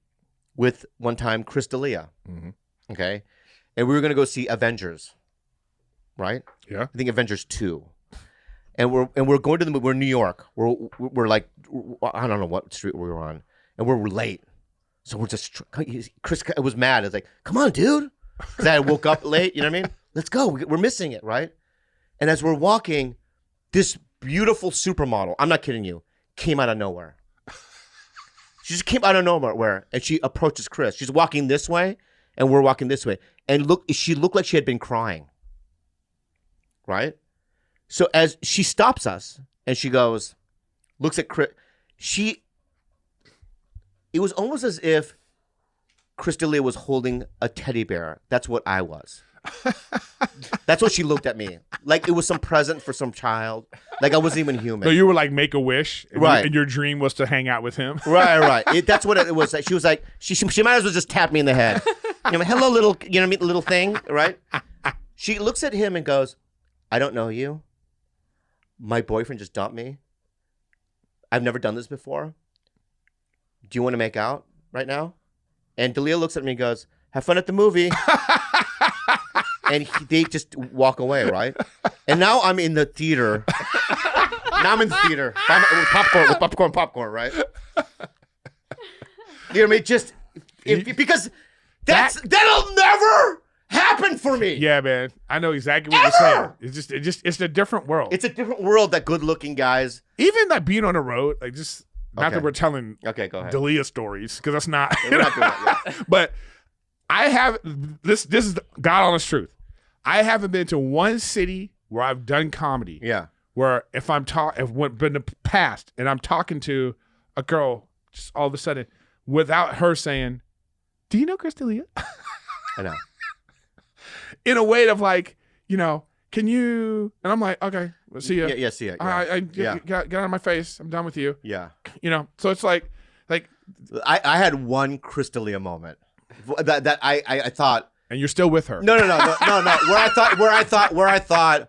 with one time Chris D'Elia, okay, and we were gonna go see Avengers, right? Yeah, I think Avengers 2. And we're going to the movie. We're in New York. We're like, I don't know what street we were on, and we're late. So we're just Chris was mad. It's like, come on, dude, because I woke up late. You know what I mean? Let's go. We're missing it, right? And as we're walking, this beautiful supermodel, I'm not kidding you, came out of nowhere. She just came out of nowhere, and she approaches Chris. She's walking this way, and we're walking this way, and she looked like she had been crying, right? So as she stops us and she goes, looks at Chris, it was almost as if Chris D'Elia was holding a teddy bear. That's what I was. That's what she looked at me. Like it was some present for some child. Like I wasn't even human. So you were like Make-A-Wish, right? And your dream was to hang out with him, right. That's what it was. She was like, she might as well just tap me in the head. You know, hello, little, you know what I mean, little thing, right? She looks at him and goes, I don't know you. My boyfriend just dumped me. I've never done this before. Do you want to make out right now? And D'Elia looks at me and goes, have fun at the movie. And they just walk away, right? And now I'm in the theater. With popcorn, right? You know what I mean? Just because that'll never happen for me. Yeah, man. I know exactly what you're saying. It's a different world. It's a different world that good-looking guys. Even like being on the road, like just not that we're telling go ahead. D'Elia stories because that's not. We're not doing that yet. But I have this is the God honest truth. I haven't been to one city where I've done comedy. Yeah. Where if been in the past and I'm talking to a girl, just all of a sudden, without her saying, "Do you know Chris D'Elia?" I know. In a way of like, you know, can you? And I'm like, okay, we'll see ya. Yeah, see ya. Yeah. Get out of my face. I'm done with you. Yeah. You know, so it's like I had one Chris D'Elia moment that I thought. And you're still with her. No. Where I thought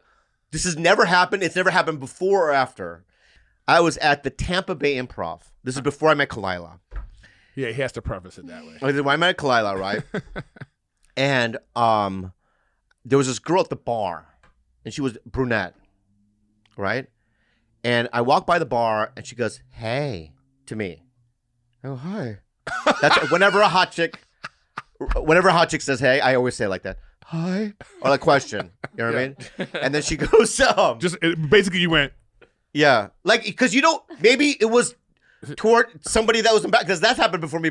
this has never happened. It's never happened before or after. I was at the Tampa Bay Improv. This is before I met Kalila. Yeah, he has to preface it that way. I met Kalila, right? And there was this girl at the bar, and she was brunette, right? And I walked by the bar, and she goes, "Hey," to me. I go, "Hi." That's whenever a hot chick says, "Hey," I always say it like that. "Hi," or like question. You know what I mean? And then she goes, basically you went, yeah, like because you don't. Maybe it was toward somebody that was in back because that's happened before me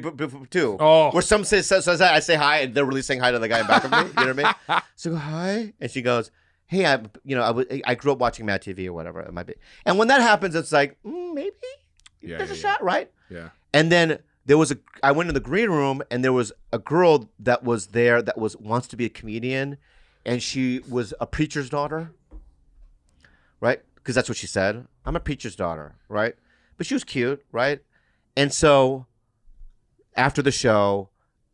too. Oh, where some says I say hi and they're really saying hi to the guy in back of me. You know what I mean? So I go, "Hi," and she goes, "Hey, I grew up watching Mad TV or whatever it might be." And when that happens, it's like maybe there's a shot, right? Yeah. And then I went in the green room and there was a girl that was there that wants to be a comedian, and she was a preacher's daughter, right? Because that's what she said. I'm a preacher's daughter, right? But she was cute, right? And so after the show,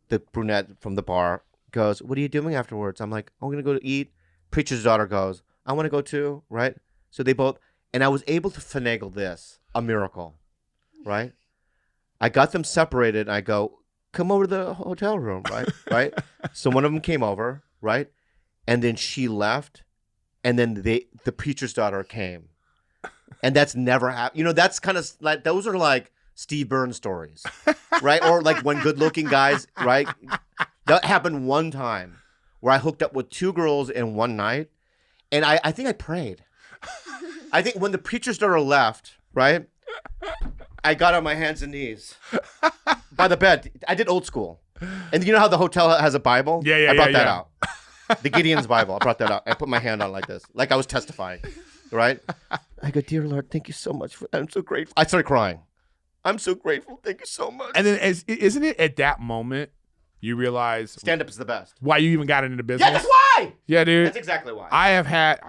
the brunette from the bar goes, "What are you doing afterwards?" I'm like, "I'm going to go to eat." Preacher's daughter goes, "I want to go too," right? So they both, and I was able to finagle this, a miracle, right? I got them separated. I go, "Come over to the hotel room," right? Right? So one of them came over, right? And then she left, and then the preacher's daughter came. And that's never happened. You know, that's kind of like, those are like Steve Byrne stories, right? Or like when good-looking guys, right? That happened one time where I hooked up with two girls in one night, and I think I prayed. I think when the preacher's daughter left, right, I got on my hands and knees by the bed. I did old school. And you know how the hotel has a Bible? Yeah. I brought that out. The Gideon's Bible. I brought that out. I put my hand on like this, like I was testifying, right? I go, "Dear Lord, thank you so much. I'm so grateful." I started crying. "I'm so grateful. Thank you so much." And then isn't it at that moment you realize stand-up is the best. Why you even got into the business? Yeah, that's why. Yeah, dude. That's exactly why. I've had.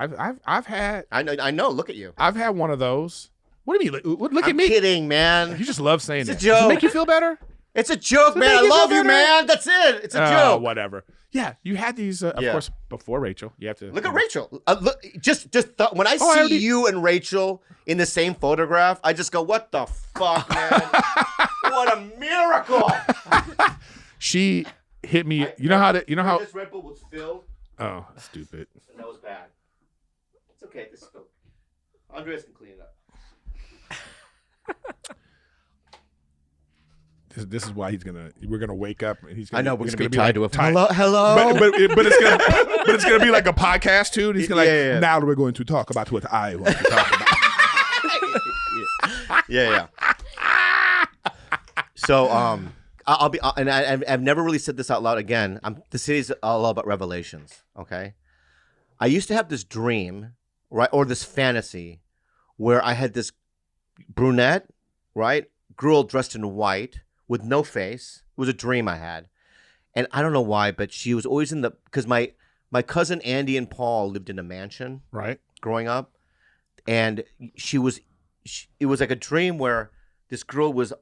I know. Look at you. I've had one of those What do you mean? Look at I'm me. kidding, man. You just love saying It's a that. Does it joke. make you feel better? It's a joke, man. make I you feel love you, better? man. That's it. It's a joke. Whatever. Yeah, you had these, of Yeah. course, before Rachel. You have to Look at Rachel. Look, when I see already- you and Rachel in the same photograph, I just go, "What the fuck, man? What a miracle!" She hit me. You know how? This Red Bull was filled, Oh, stupid. and that was bad. It's okay. This is filled. Andrés can clean it up. This is why we're gonna wake up and he's gonna. I know we're it's gonna be like tied to a tied- hello. but it's gonna be like a podcast too. And he's gonna Yeah. now we're going to talk about what I want to talk about. Yeah. So I'll be and I've never really said this out loud again. The city's all about revelations. Okay, I used to have this dream, right, or this fantasy, where I had this brunette, right, girl dressed in white with no face. It was a dream I had, and I don't know why, but she was always because my cousin Andy and Paul lived in a mansion, Right. growing up, and it was like a dream where this girl was,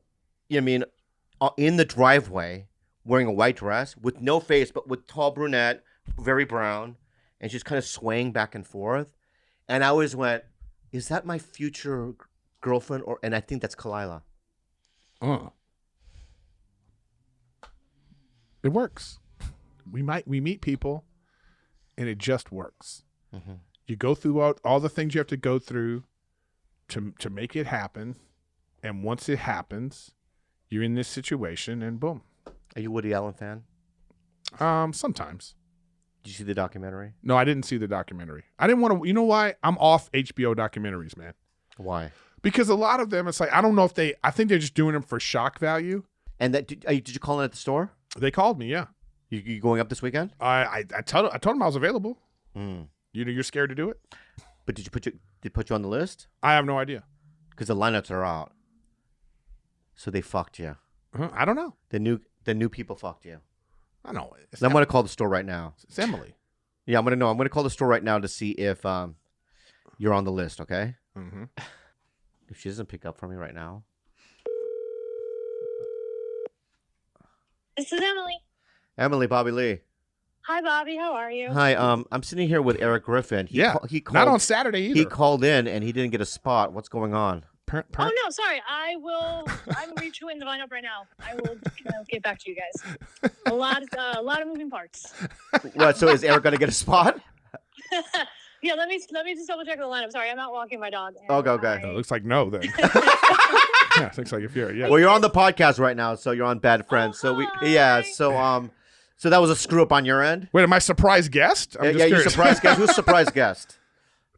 in the driveway wearing a white dress with no face, but with tall brunette, very brown, and she's kind of swaying back and forth, and I always went, is that my future girlfriend? And I think that's Kalila. It works. We meet people, and it just works. Mm-hmm. You go through all the things you have to go through to make it happen, and once it happens, you're in this situation, and boom. Are you a Woody Allen fan? Sometimes. Did you see the documentary? No, I didn't see the documentary. I didn't want to. You know why? I'm off HBO documentaries, man. Why? Because a lot of them, it's like I don't know if I think they're just doing them for shock value. And did you call in at the store? They called me, yeah. You going up this weekend? I told them I was available. Mm. You're scared to do it? But did they put you on the list? I have no idea. Because the lineups are out. So they fucked you. I don't know. The new people fucked you. I know. I'm going to call the store right now. It's Emily. Yeah, I'm going to call the store right now to see if you're on the list, okay? Mm-hmm. If she doesn't pick up for me right now. This is Emily. Emily, Bobby Lee. Hi, Bobby. How are you? Hi, I'm sitting here with Erik Griffin. He called, not on Saturday either. He called in and he didn't get a spot. What's going on? Oh, no, sorry. I'm redoing the lineup right now. I will get back to you guys. A lot of moving parts. What? So is Erik going to get a spot? Yeah, let me just double check the lineup. Sorry, I'm out walking my dog. Okay. It looks like no then. Yeah, it looks like if you're Well, you're on the podcast right now, so you're on Bad Friends. So so that was a screw up on your end. Wait, am I surprise guest? I'm just you curious. surprise guest. Who's surprise guest?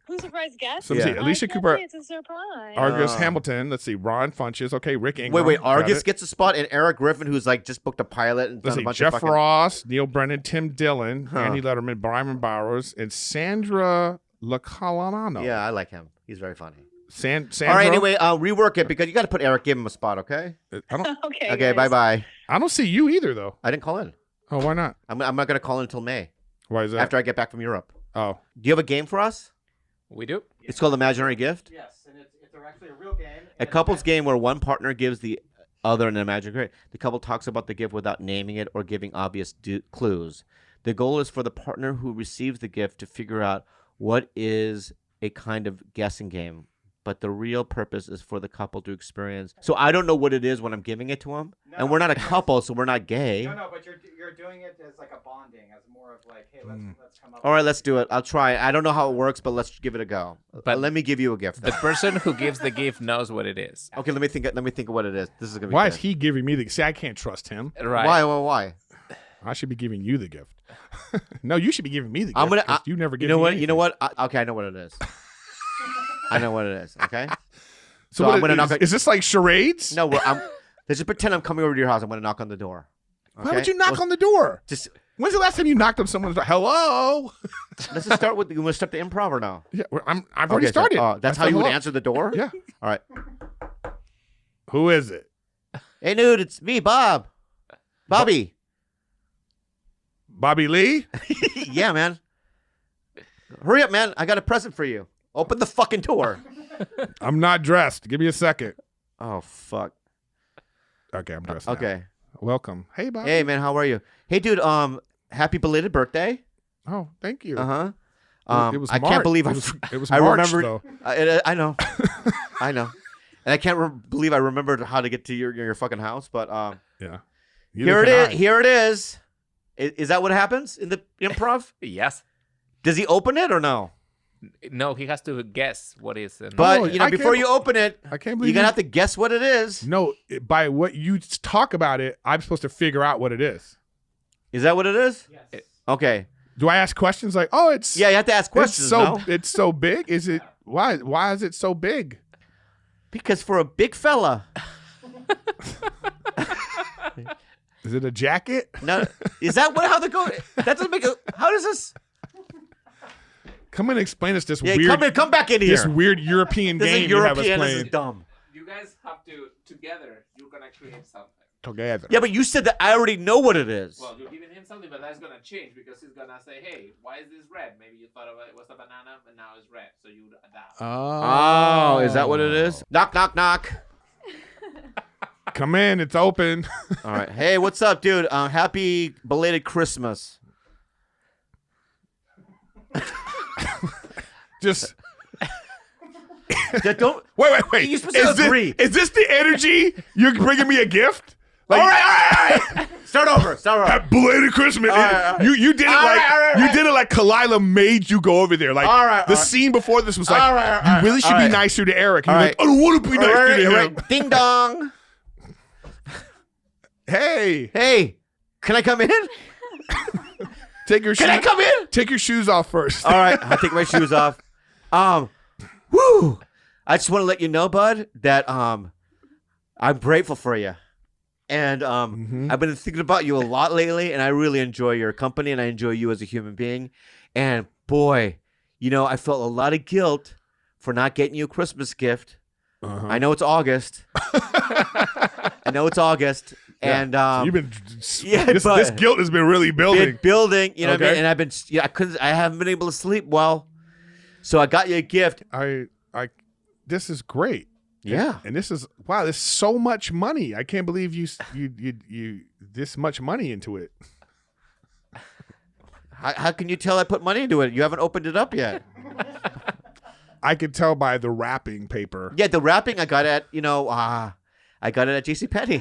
Who's surprised guest? So let's see, Alicia Cooper, It's a surprise. Argus Hamilton. Let's see, Ron Funches. Okay, Rick Ingram. Wait. got Argus it. gets a spot, and Erik Griffin, who's like just booked a pilot and Let's done a see, bunch Jeff of fucking... Ross, Neil Brennan, Tim Dillon, Huh. Andy Letterman, Brian Bowers, and Sandra Lacalanano. Yeah, I like him. He's very funny. Sandra. All right, anyway, rework it because you got to put Erik. Give him a spot, okay? I don't. Okay. Okay, guys. bye. I don't see you either, though. I didn't call in. Oh, why not? I'm not going to call in until May Why is that? after I get back from Europe. Oh, Do you have a game for us? We do. It's called Imaginary Gift. Yes, and it's actually a real game. A couple's game where one partner gives the other an imaginary gift. The couple talks about the gift without naming it or giving obvious clues. The goal is for the partner who receives the gift to figure out what is a kind of guessing game, but the real purpose is for the couple to experience. So I don't know what it is when I'm giving it to them, and we're not a couple, so we're not gay. No, but you're doing it as like a bonding, as more of like, hey, let's come up. All right, let's do it. I'll try. I don't know how it works, but let's give it a go. But let me give you a gift. The then. person who gives the gift knows what it is. Okay, let me think of what it is. This is gonna be why good. is he giving me the? See, I can't trust him. Right. Why? I should be giving you the gift. No, you should be giving me the gift. I'm gonna. 'cause you never give You know me what? anything. You know what? Okay, I know what it is. I know what it is. Okay. So, So I'm what gonna is, knock on- is this like charades? No, let's just pretend I'm coming over to your house. I'm gonna knock on the door. Why would you knock on the door? Just When's the last time you knocked on someone's door? Hello. let's just start with. You want to start the improv or no? Yeah, I've already Okay, so, started. that's I how said you would hello. answer the door. Yeah. All right. Who is it? Hey, dude, it's me, Bob. Bobby. Bobby Lee? Yeah, man. Hurry up, man. I got a present for you. Open the fucking door. I'm not dressed. Give me a second. Oh fuck. Okay, I'm dressed. Now. Okay. Welcome. Hey, Bob. Hey man, how are you? Hey dude, happy belated birthday. Oh, thank you. Uh-huh. It was I March. can't believe it was I March, remembered. though. I know. I know. And I can't believe I remembered how to get to your fucking house, but Yeah. here it is. Here it is. Is that what happens in the improv? Yes. Does he open it or no? No, he has to guess what is. But Oh, you know, I before can't- you open it, I can't you're believe gonna have to guess what it is. No, by what you talk about it, I'm supposed to figure out what it is. Is that what it is? Yes. Okay. Do I ask questions like, "Oh, it's Yeah, you have to ask questions. It's so big. Is it why? Why is it so big? Because for a big fella. Is it a jacket? No, is that how they go? That doesn't make a. How does this? Come and explain us this Yeah, weird. come back in here. This weird European This game is you have us European. This is playing dumb. You guys have to together. You're gonna create something. together. Yeah, but you said that I already know what it is. Well, you're giving him something, but that's gonna change because he's gonna say, "Hey, why is this red? Maybe you thought it was a banana, but now it's red." So you adapt. Oh, is that what it is? Knock, knock, knock. Come in, it's open. All right. Hey, what's up, dude? Happy belated Christmas. Just Don't wait. You're supposed to agree. Is this the energy? You're bringing me a gift? Like, all right. Start over. Happy belated Christmas. All right. You did it you did it like Kalila made you go over there. Like the scene before this was like, you really should be nicer to Eric. And you're like, I don't want to be nicer to him. Ding dong. Hey, can I come in? take your Can I come in? Take your shoes off first. All right, I'll take my shoes off. Woo! I just want to let you know, bud, that I'm grateful for you. And I've been thinking about you a lot lately, and I really enjoy your company, and I enjoy you as a human being. And boy, you know, I felt a lot of guilt for not getting you a Christmas gift. I know it's August. And so you've been but this guilt has been really building. You know what I mean? And I've been I haven't been able to sleep well. So I got you a gift. This is great. Yeah. And this is wow, there's so much money. I can't believe you this much money into it. How can you tell I put money into it? You haven't opened it up yet. I could tell by the wrapping paper. Yeah, the wrapping I got at, I got it at JCPenney.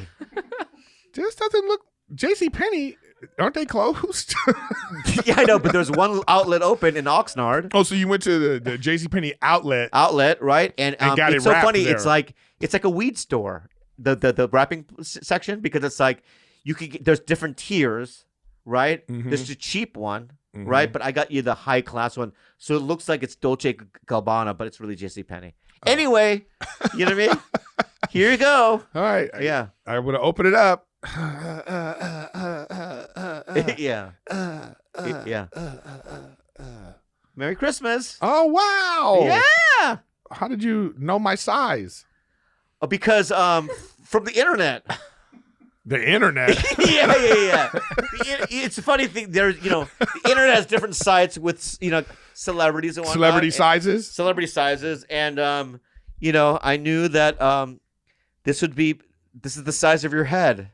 This doesn't look JCPenney. Aren't they closed? Yeah, I know, but there's one outlet open in Oxnard. Oh, so you went to the JCPenney outlet, right? And got it's it so funny. there. It's like a weed store. The wrapping section, because it's like you could get, there's different tiers, right? There's the cheap one, right? But I got you the high class one, so it looks like it's Dolce Gabbana, but it's really JCPenney. Anyway, you know what I mean? Here you go. All right. Yeah. I'm gonna open it up. Yeah. Merry Christmas. Oh wow. Yeah. How did you know my size? Because from the internet. The internet. Yeah. It's a funny thing. There's, the internet has different sites with, celebrities and whatnot. Celebrity sizes. Celebrity sizes, and I knew that this is the size of your head.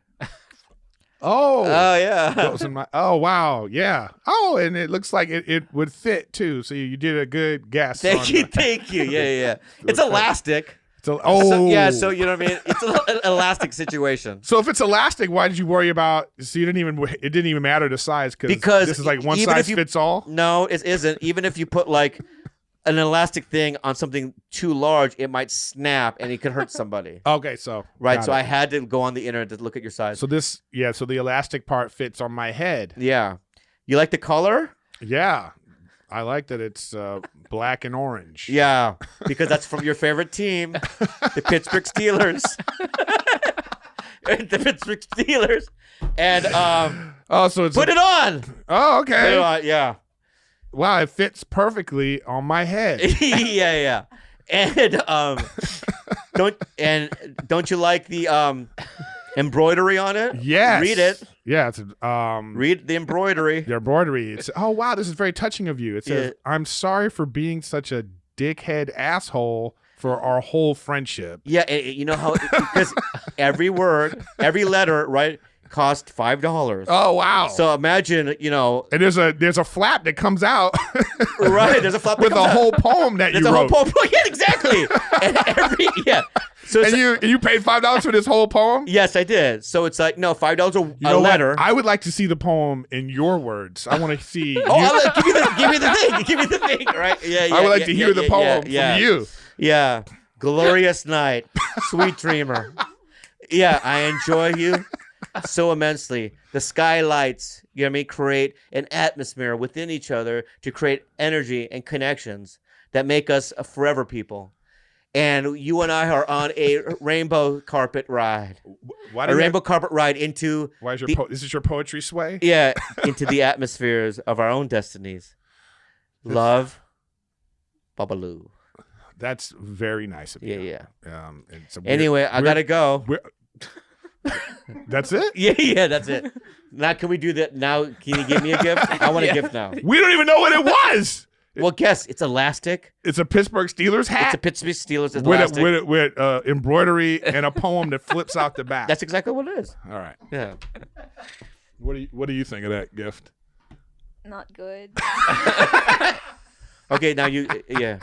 Oh yeah. Oh wow, yeah. Oh, and it looks like it would fit too. So you did a good guess. Thank you. Yeah. It's elastic. So you know what I mean. It's an elastic situation. So if it's elastic, why did you worry about? So it didn't even matter the size because this is like one size fits all. No, it isn't. Even if you put like an elastic thing on something too large, it might snap and it could hurt somebody. Okay, so right. So I had to go on the internet to look at your size. So so the elastic part fits on my head. Yeah. You like the color? Yeah. I like that it's black and orange. Yeah, because that's from your favorite team, the Pittsburgh Steelers. The Pittsburgh Steelers. And so it's put it on. Oh, okay. Put it on, yeah. Wow, it fits perfectly on my head. Yeah. And don't you like the embroidery on it? Yes. Read it. Yeah, it's read the embroidery. The embroidery. It's wow, this is very touching of you. It says, "I'm sorry for being such a dickhead asshole for our whole friendship. Yeah, you know how because every word, every letter, right, cost $5. Oh wow! So imagine, and there's a flap that comes out, right? There's a flap with a whole poem that there's you wrote. There's a whole poem, yeah, exactly. And So and you paid $5 for this whole poem? Yes, I did. So it's like $5 a letter. What? I would like to see the poem in your words. I want to see. Give me the thing. Give me the thing. Right? Yeah. I would like to hear the poem from you. Yeah. Glorious night, sweet dreamer. Yeah, I enjoy you so immensely. The skylights, create an atmosphere within each other to create energy and connections that make us a forever people. And you and I are on a rainbow carpet ride. Rainbow carpet ride into. Why is this is your poetry sway? Yeah, into the atmospheres of our own destinies. Love, Babaloo. That's very nice of you. Yeah. Anyway, I gotta go. That's it? Yeah, that's it. Now, can we do that? Now, can you give me a gift? I want a gift now. We don't even know what it was. Well, guess it's elastic. It's a Pittsburgh Steelers hat. It's a Pittsburgh Steelers elastic. With embroidery and a poem that flips out the back. That's exactly what it is. All right. Yeah. What do you think of that gift? Not good. Okay, now yeah.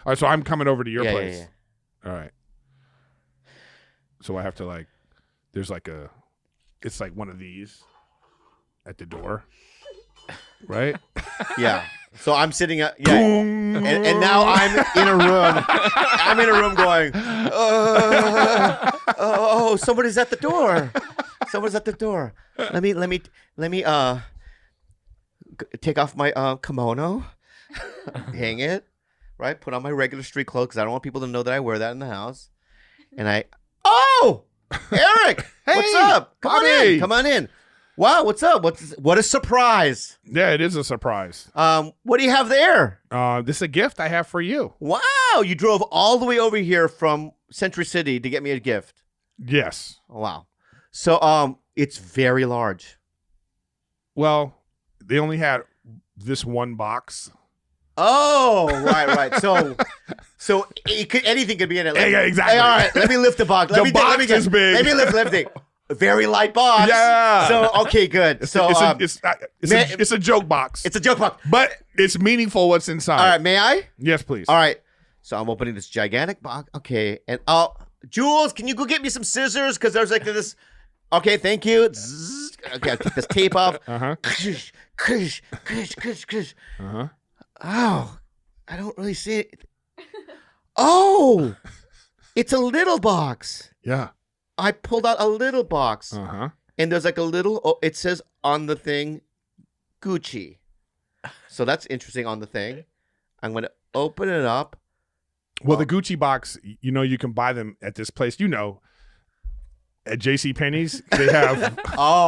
All right, so I'm coming over to your place. Yeah. All right. So I have to there's it's like one of these at the door, right? Yeah. So I'm sitting and now I'm in a room. I'm in a room going, oh, somebody's at the door. Someone's at the door. Let me take off my kimono, hang it, right? Put on my regular street clothes because I don't want people to know that I wear that in the house. And Erik, hey, what's up? Come Bobby. on in. Wow, what's up? What a surprise. Yeah, it is a surprise. What do you have there? This is a gift I have for you. Wow, you drove all the way over here from Century City to get me a gift. Yes. Wow. So it's very large. Well, they only had this one box. Oh, right. So anything could be in it. Yeah, exactly. Hey, all right, let me lift the box. The box is big. Let me lift it. A very light box. Yeah. So okay, good. It's It's a joke box. It's a joke box, but it's meaningful what's inside. All right, may I? Yes, please. All right. So I'm opening this gigantic box. Okay, and Jules, can you go get me some scissors? Because there's this. Okay, thank you. Zzz. Okay, I'll take this tape off. Kush. Oh, I don't really see it. Oh, it's a little box. Yeah. I pulled out a little box. And there's a little, it says on the thing, Gucci. So that's interesting on the thing. I'm going to open it up. Well, the Gucci box, you can buy them at this place, at JCPenney's, they have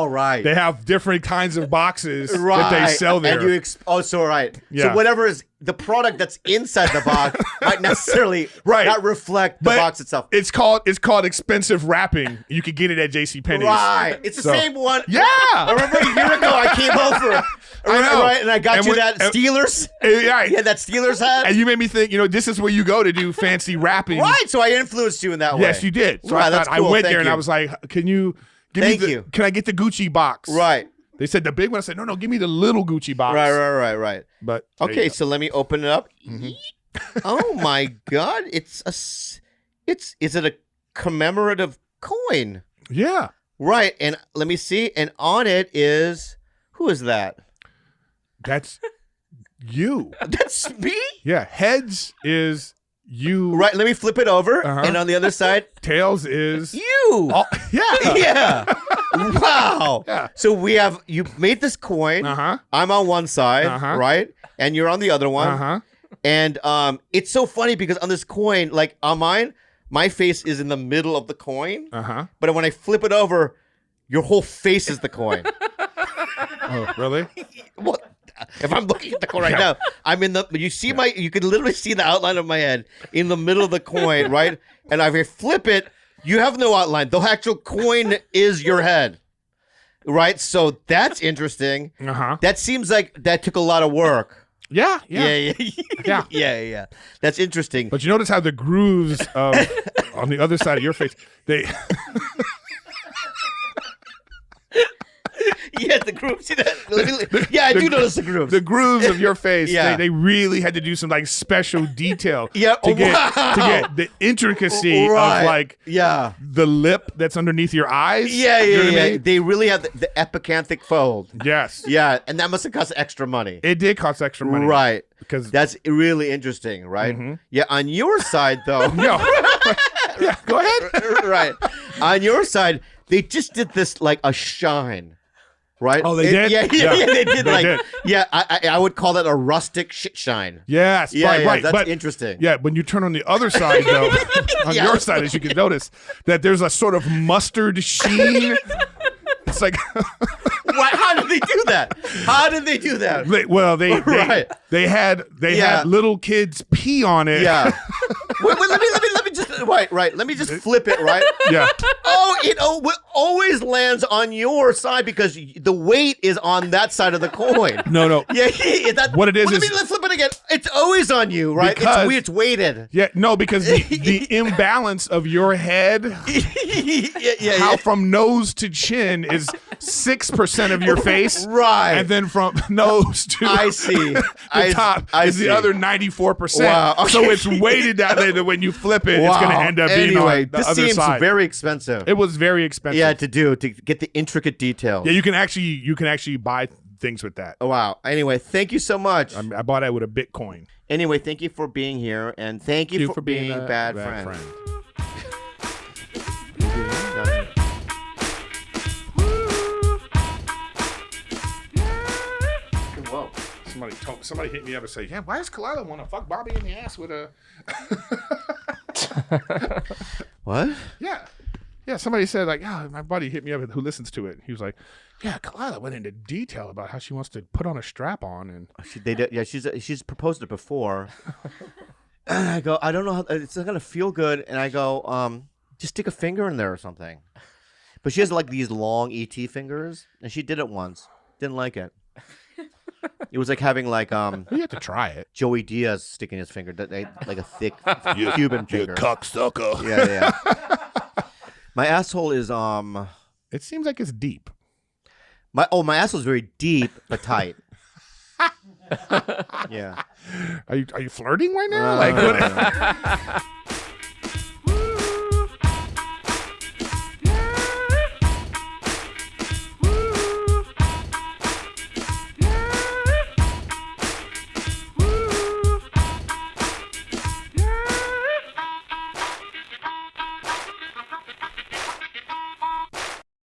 right. They have different kinds of boxes that they sell there. And right. Yeah. So whatever is the product that's inside the box might necessarily not reflect the box itself. It's called expensive wrapping. You could get it at JCPenney's. Right. It's the same one. Yeah. I remember a year ago I came over. I know. Right, and I got that Steelers. Right. Yeah, that Steelers hat. And you made me think, this is where you go to do fancy wrapping. Right. So I influenced you in that way. Yes, you did. So right, I went there and I was like, can you give me can I get the Gucci box? Right. They said the big one. I said, no, give me the little Gucci box. Right. But okay, so let me open it up. Oh my God. Is it a commemorative coin? Yeah. Right. And let me see. And on it is, who is that? That's you. That's me? Yeah. Heads is you. Right. Let me flip it over. And on the other side, tails is you. Yeah. Yeah. Wow. Yeah. So you made this coin. I'm on one side, right? And you're on the other one. And it's so funny because on this coin, like on mine, my face is in the middle of the coin. But when I flip it over, your whole face is the coin. Oh, really? Well, if I'm looking at the coin right now, I'm in you can literally see the outline of my head in the middle of the coin, right? And if I flip it, you have no outline. The actual coin is your head, right? So that's interesting. That seems like that took a lot of work. Yeah. Yeah. That's interesting. But you notice how the grooves on the other side of your face, they. Yeah, the grooves. See that? Yeah, I do notice the grooves. The grooves of your face. Yeah. They really had to do some like special detail. Yeah, to get the intricacy of like the lip that's underneath your eyes. Yeah. You know what I mean? They really have the epicanthic fold. Yes. Yeah, and that must have cost extra money. It did cost extra money. Right. Because that's really interesting, right? Mm-hmm. Yeah, on your side though. Yeah, go ahead. Right. On your side, they just did this like a shine. Right? Oh, they did? Yeah, they did. They did. Yeah, I would call that a rustic shit shine. Yes, right. That's but, interesting. Yeah, when you turn on the other side, though, on your side, as you can notice, that there's a sort of mustard sheen. It's like, how did they do that? How did they do that? They had little kids pee on it. Yeah. wait, let me just right. Let me just flip it. Right. Yeah. Oh, it always lands on your side because the weight is on that side of the coin. No. Yeah. What it is let's flip it again. It's always on you, right? It's weighted. Yeah. No, because the imbalance of your head, how from nose to chin is 6% of your face, right? And then from nose to the top is the other 94%. Wow. Okay. So it's weighted that way that when you flip it, it's going to end up being on the this other seems side. Very expensive. It was very expensive. Yeah, to get the intricate details. Yeah, you can actually buy things with that. Oh, wow. Anyway, thank you so much. I bought that with a Bitcoin. Anyway, thank you for being here, and thank you for being a bad friend. Whoa. Somebody hit me up and say, yeah, why does Kalila want to fuck Bobby in the ass with a... What? Yeah, somebody said, like, my buddy hit me up who listens to it. He was like, yeah, Kalila went into detail about how she wants to put on a strap on. And she's proposed it before. And I go, I don't know how, it's not going to feel good. And I go, just stick a finger in there or something. But she has like these long ET fingers, and she did it once. Didn't like it. It was like having like you have to try it. Joey Diaz sticking his finger, like a thick Cuban finger. You cocksucker. Yeah. My asshole is It seems like it's deep. My asshole is very deep but tight. Yeah. Are you flirting right now? Like what?